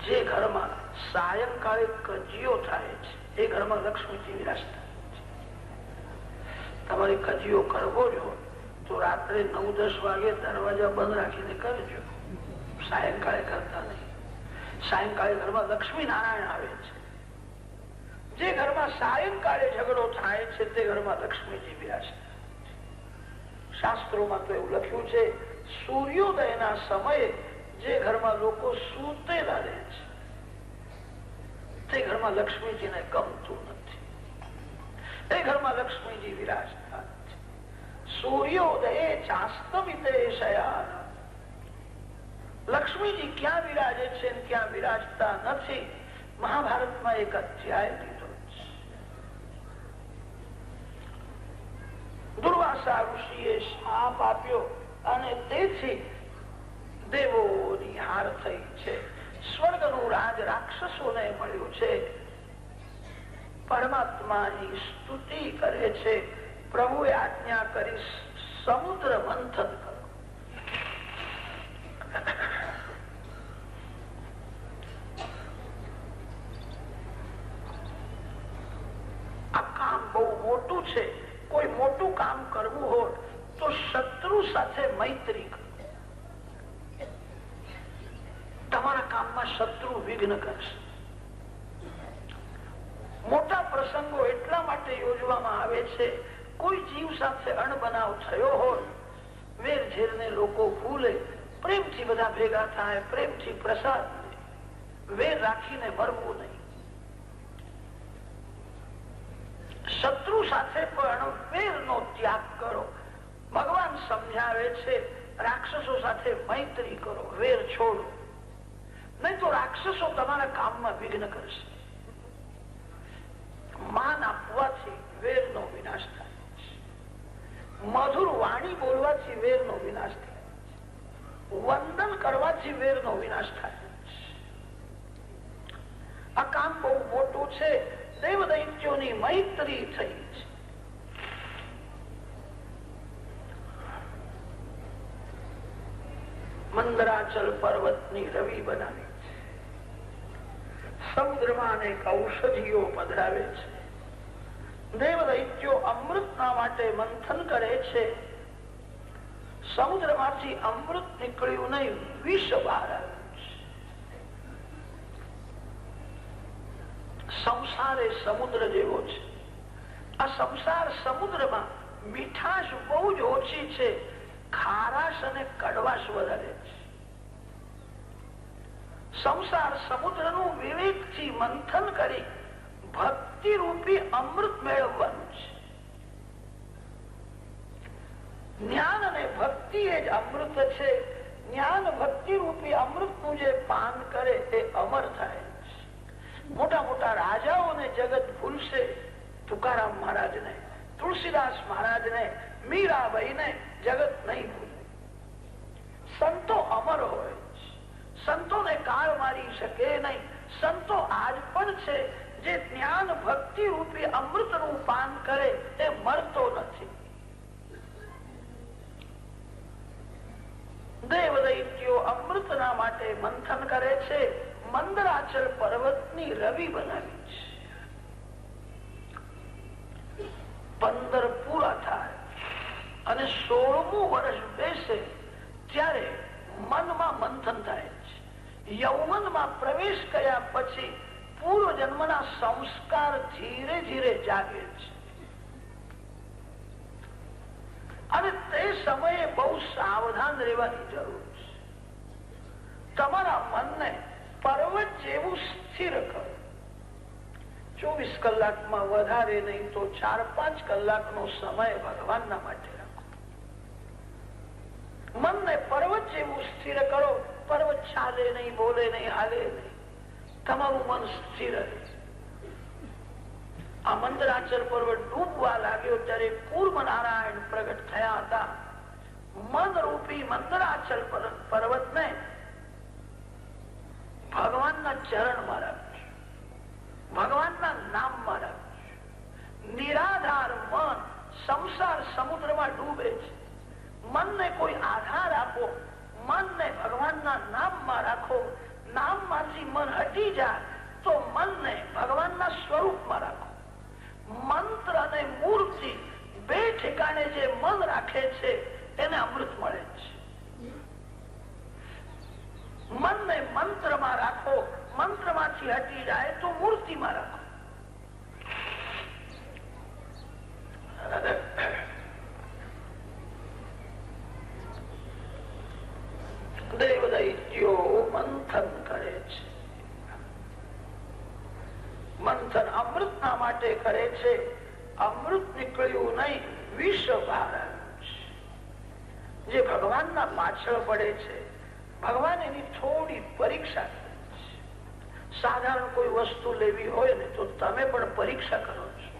જે ઘરમાં સાયંકાળે કજીઓ થાય છે એ ઘરમાં લક્ષ્મીજી વિરાજતા. તમારે કજીઓ કરવો જો તો રાત્રે 9-10 વાગે દરવાજા બંધ રાખીને કરજો. સાયંકાળે કરતા નહીં. સાયંકાળે ઘરમાં લક્ષ્મી નારાયણ આવે છે. જે ઘરમાં સાયંકાળે ઝઘડો થાય છે તે ઘરમાં લક્ષ્મીજી બિરાજતા. શાસ્ત્રોમાં તો એવું લખ્યું છે, સૂર્યોદયના સમયે જે ઘરમાં લોકો સૂતેલા રહે છે તે ઘરમાં લક્ષ્મીજીને ગમતું નથી. એ ઘરમાં લક્ષ્મીજી વિરાજતા નથી. સૂર્યોદયે ચાસ્તમિતે શયાન. લક્ષ્મીજી ક્યાં વિરાજે છે ને ક્યાં વિરાજતા નથી, મહાભારતમાં એક અધ્યાય લીધો છે. દુર્વાસા ઋષિએ શાપ આપ્યો અને તેથી દેવોની હાર થઈ છે. સ્વર્ગનું રાજ રાક્ષસોને મળ્યું છે. પરમાત્માની સ્તુતિ કરે છે. પ્રભુએ આજ્ઞા કરી સમુદ્ર મંથન કરો. આ કામ બહુ મોટું છે. કોઈ મોટું કામ કરવું હોય તો શત્રુ સાથે મૈત્રી કરો. તમારા કામમાં શત્રુ વિઘ્ન કરશે. મોટા પ્રસંગો એટલા માટે યોજવામાં આવે છે કોઈ જીવ સાથે અણબનાવ થયો હોય, વેર ઝેર ને લોકો ભૂલે, પ્રેમથી બધા ભેગા થાય, પ્રેમથી પ્રસાદ લે, વેર રાખીને મરવું નહીં. શત્રુ સાથે પણ વેરનો ત્યાગ કરો. ભગવાન સમજાવે છે રાક્ષસો સાથે મૈત્રી કરો, વેર છોડો, નહીં તો રાક્ષસો તમારા કામમાં વિઘ્ન કરશે. માન આપવાથી વેરનો વિનાશ થાય છે. મધુર વાણી બોલવાથી વેરનો વિનાશ થાય છે. વંદન કરવાથી વેરનો વિનાશ થાય છે. આ કામ બહુ મોટું છે. દેવ દૈત્યોની મૈત્રી થઈ છે. મંદરાચલ પર્વતની રવિ બનાવી છે. સમુદ્રમાં અનેક ઔષધિઓ પધરાવે છે. દેવ દૈત્યો અમૃતના માટે મંથન કરે છે. સમુદ્રમાંથી અમૃત નીકળ્યું નહીં, વિષ બહાર આવ્યું છે. સંસાર એ સમુદ્ર જેવો છે. આ સંસાર સમુદ્રમાં મીઠાશ બહુ જ ઓછી છે, ખારાશ અને કડવાશ વધારે છે. સંસાર સમુદ્રનું વિવેકથી મંથન કરી ભક્તિ રૂપી અમૃત મેળવવાનું છે. જ્ઞાન અને ભક્તિ એ જ અમૃત છે. જ્ઞાન ભક્તિ રૂપી અમૃતનું જે પાન કરે તે અમર થાય છે. મોટા મોટા રાજાઓને જગત ભૂલશે, તુકારામ મહારાજને, તુલસીદાસ મહારાજને, મીરાબાઈને જગત નહીં ભૂલે. સંતો અમર હોય છે. સંતોને કાળ મારી શકે નહીં. સંતો આજ પણ છે. જે જ્ઞાન ભક્તિ રૂપી અમૃતનું પાન કરે તે મરતો નથી. દેવ દૈત્યો અમૃતના માટે મંથન કરે છે. મંદરાચલ પર્વતની રવિ બનાવી છે. 15 પૂરા થાય અને 16મું વર્ષ બેસે ત્યારે મનમાં મંથન થાય છે. યૌવનમાં પ્રવેશ કર્યા પછી પૂર્વ જન્મના સંસ્કાર ધીરે ધીરે જાગે છે. અને તે સમયે બહુ સાવધાન રહેવાની જરૂર છે. તમારા મનને પર્વત જેવું સ્થિર કરો. 24 કલાકમાં વધારે નહીં તો 4-5 કલાકનો સમય ભગવાનના માટે રાખો. મનને પર્વત જેવું સ્થિર કરો. પર્વત ચાલે નહીં, બોલે નહીં, હાલે નહીં. તમારું મન સ્થિર રહે. આ મંદરાચલ પર્વત ડૂબવા લાગ્યો ત્યારે કૂર્મ નારાયણ પ્રગટ થયા હતા. મન રૂપી મંદરાચલ પર્વતને ભગવાનના ચરણમાં રાખજો, ભગવાનના નામમાં રાખજો. નિરાધાર મન સંસાર સમુદ્રમાં ડૂબે છે. મનને કોઈ આધાર આપો. મનને ભગવાનના નામમાં રાખો. નામમાંથી મન હટી જાય તો મનને ભગવાનના સ્વરૂપમાં રાખો. મંત્ર અને મૂર્તિ બે ઠેકાણે જે મન રાખે છે એને અમૃત મળે છે. મનને મંત્રમાં રાખો. મંત્રમાંથી હટી જાય તો મૂર્તિમાં રાખો. દેવ દૈત્યો મંથન કરે છે. મંથન અમૃતના માટે કરે છે. અમૃત નીકળ્યું નહીં, વિષ બહાર આવ્યું છે. જે ભગવાનના પાછળ પડે છે ભગવાન એની થોડી પરીક્ષા કરે છે. સાધારણ કોઈ વસ્તુ લેવી હોય ને તો તમે પણ પરીક્ષા કરો છો.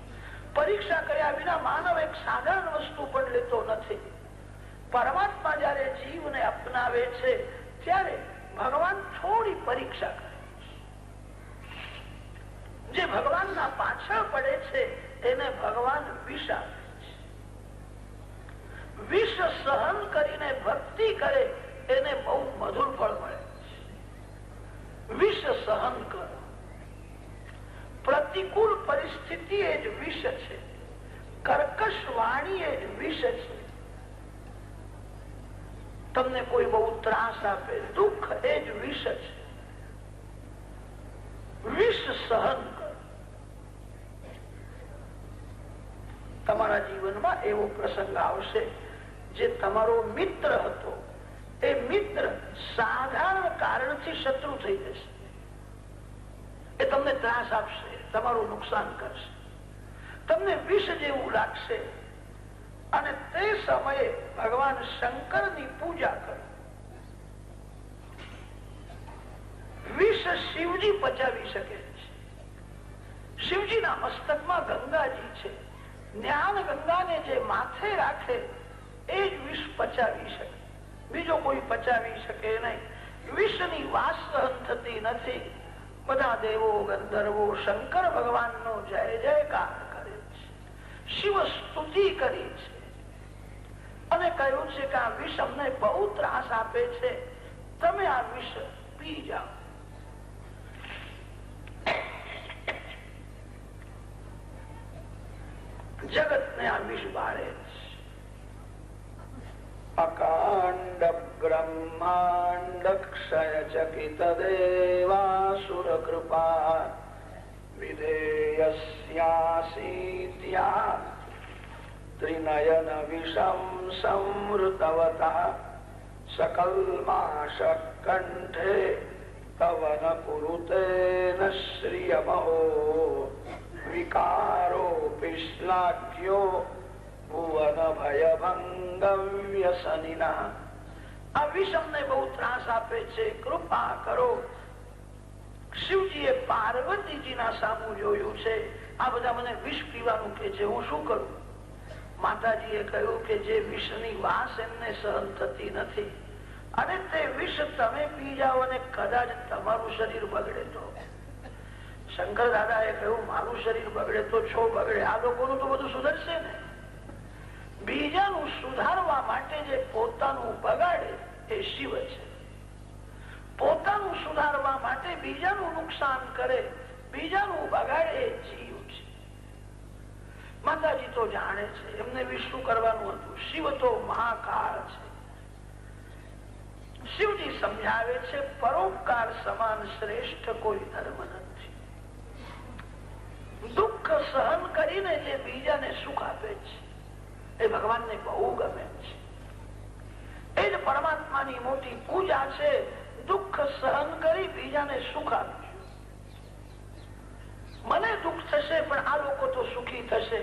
પરીક્ષા કર્યા વિના માનવ એક સાધારણ વસ્તુ પણ લેતો નથી. પરમાત્મા જયારે જીવને અપનાવે છે ત્યારે ભગવાન થોડી પરીક્ષા કરે છે. જે ભગવાનના પાછળ પડે છે એને ભગવાન વિષ આપે છે. વિષ સહન કરીને ભક્તિ કરે એને બહુ મધુર ફળ મળે છે. વિષ સહન કરો. પ્રતિકૂળ પરિસ્થિતિ એ જ વિષ છે. કર્કશ વાણી એ જ વિષ છે. તમને કોઈ બહુ ત્રાસ આપે, દુઃખ એ જ વિષ છે. વિષ સહન કરો. તમારા જીવનમાં એવો પ્રસંગ આવશે જે તમારો મિત્ર હતો, એ મિત્ર સાધારણ કારણથી શત્રુ થઈ જશે. એ તમને ત્રાસ આપશે, તમારું નુકસાન કરશે, તમને વિષ જેવું લાગશે. અને તે સમયે ભગવાન શંકરની પૂજા કરો. વિષ શિવજી પચાવી શકે છે. શિવજીના મસ્તકમાં ગંગાજી છે. જ્ઞાન ગંગાને જે માથે રાખે એ જ વિષ પચાવી શકે, બીજો કોઈ પચાવી શકે નહીં. વિષની વાસ સહન થતી નથી. બધા દેવો ગંધર્વો શંકર ભગવાનનો જય જયકાર કરે છે, શિવ સ્તુતિ કરી છે અને કહ્યું છે કે આ વિષ અમને બહુ ત્રાસ આપે છે, તમે આ વિષ પી જાઓ. જગત ને આ વિષ બાળે છે. અકાંડ બ્રહ્માંડ ક્ષય ચકિત દેવાસુર કૃપા વિધેયસ્યાસીત્યા ત્રિનયન વિષમ સંવૃતવતઃ સકલ્માશ કંઠે તવન કુરુતે ન શ્રિયમહો વિકારોપી શ્લાઘ્યો ભુવન ભયભંગ વ્યસનિના. આ વિષ અમને બહુ ત્રાસ આપે છે, કૃપા કરો. શિવજીએ પાર્વતીજીના સામું જોયું છે, આ બધા મને વિષ પીવાનું કે છે, હું શું કરું? માતાજીએ કહ્યું કે જે વિષની વાસ એમને સહન થતી નથી અને તે વિષ તમે પી જાઓ અને કદાચ તમારું શરીર બગડે તો. શંકર દાદાએ કહ્યું મારું શરીર બગડે તો છો બગડે, આ લોકોનું તો બધું સુધરશે ને. બીજાનું સુધારવા માટે જે પોતાનું બગાડે એ શિવ છે. પોતાનું સુધારવા માટે બીજાનું નુકસાન કરે, બીજાનું બગાડે એ જીવ છે. માતાજી તો જાણે છે એમને વિષ્ણુ કરવાનું હતું. શિવ તો મહાકાળ છે. શિવજી સમજાવે છે પરોપકાર સમાન શ્રેષ્ઠ કોઈ ધર્મ નથી. દુઃખ સહન કરીને જે બીજાને સુખ આપે છે એ ભગવાનને બહુ ગમે છે. એ જ પરમાત્માની મોટી પૂજા છે. દુઃખ સહન કરી બીજાને સુખ આપજો. મને દુઃખ થશે પણ આ લોકો તો સુખી થશે.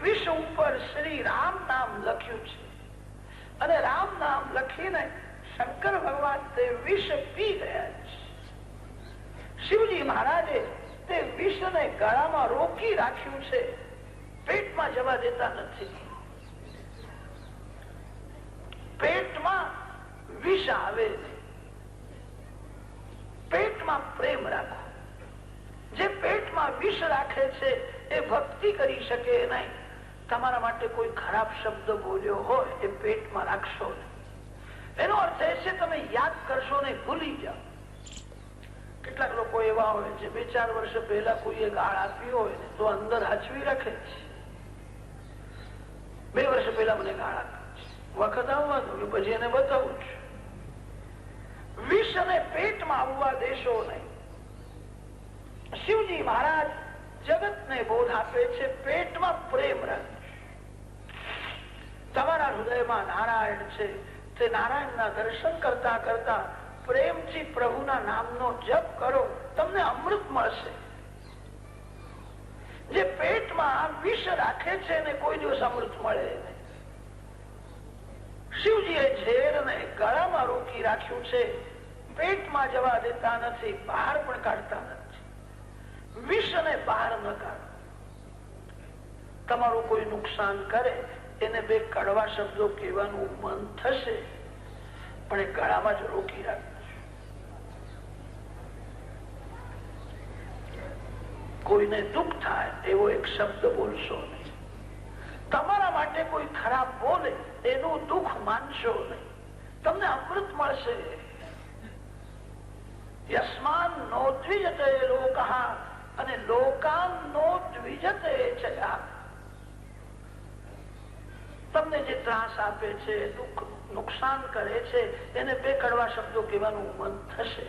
વિશ્વ ઉપર શ્રી રામ નામ લખ્યું છે અને રામ નામ લખીને શંકર ભગવાન તે વિષ પી ગયા છે. શિવજી મહારાજે તે વિષને ગળામાં રોકી રાખ્યું છે, પેટમાં જવા દેતા નથી. પેટમાં વિષ આવે નહીં. પેટમાં પ્રેમ રાખો. જે પેટમાં વિષ રાખે છે એ ભક્તિ કરી શકે નહીં. તમારા માટે કોઈ ખરાબ શબ્દ બોલ્યો હોય એ પેટમાં રાખશો નહીં. એનો અર્થ એ છે તમે યાદ કરશો ને ભૂલી જાઓ. કેટલાક લોકો એવા હોય છે 2-4 વર્ષ પહેલા કોઈએ ગાળ આપી હોય ને તો અંદર હચવી રાખે છે. 2 વર્ષ પહેલા મને ગાળ આપી, વખત આવવાનું કે પછી એને બતાવું છું. વિષ અને પેટમાં આવવા દેશો નહીં. શિવજી મહારાજ જગત ને બોધ આપે છે પેટમાં પ્રેમ રાખજો. તમારા હૃદયમાં નારાયણ છે, તે નારાયણના દર્શન કરતા કરતા પ્રેમથી પ્રભુના નામનો જપ કરો, તમને અમૃત મળશે. જે પેટમાં વિષ રાખે છે ને કોઈ દિવસ અમૃત મળે નહીં. શિવજીએ ઝેરને ગળામાં રોકી રાખ્યું છે, પેટમાં જવા દેતા નથી, બહાર પણ કાઢતા નથી. વિષને બહાર ન કાઢો. તમારું કોઈ નુકસાન કરે એને 2 કડવા શબ્દો કહેવાનું મન થશે પણ એ ગળામાં જ રોકી રાખજો. કોઈને દુઃખ થાય એવો એક શબ્દ બોલશો નહીં. તમારા માટે કોઈ ખરાબ બોલે એનું દુઃખ માનશો નહીં. તમને અમૃત મળશે. યસ્માન નો દ્વિજતે લોકઃ અને લોકાન નો દ્વિજતે ચયા. તમને જે ત્રાસ આપે છે, દુઃખ નુકસાન કરે છે એને 2 કડવા શબ્દો કહેવાનું મન થશે.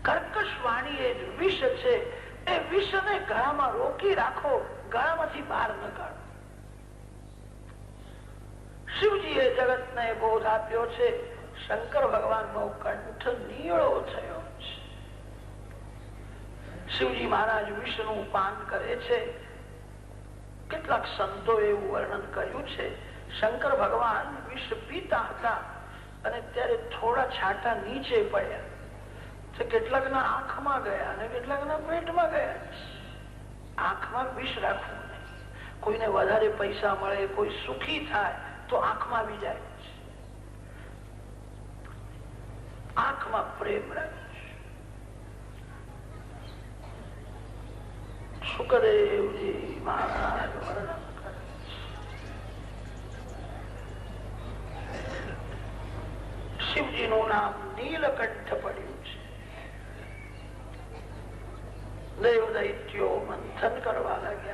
કર્કશ વાણી એ વિષ છે, એ વિષને ગળામાં રોકી રાખો, ગળામાંથી બહાર ન કાઢો. શિવજીએ જગતને બોધ આપ્યો છે. શંકર ભગવાનનો કંઠ નીળો થયો છે. શિવજી મહારાજ વિષનું પાન કરે છે. કેટલાક સંતો એવું વર્ણન કર્યું છે, શંકર ભગવાન વિષ પીતા હતા અને ત્યારે થોડા છાંટા નીચે પડ્યા, કેટલાકના આંખમાં ગયા અને કેટલાકના પેટમાં ગયા. આંખમાં વિષ રાખવું નહીં. કોઈને વધારે પૈસા મળે, કોઈ સુખી થાય તો આંખમાં આવી જાય. આંખમાં પ્રેમ રાખે. સુખદેવજી મહારાજ વર્ણન કરે. શિવજીનું નામ નીલકંઠ પડ્યું છે. દેવ દૈત્યો મંથન કરવા લાગ્યા.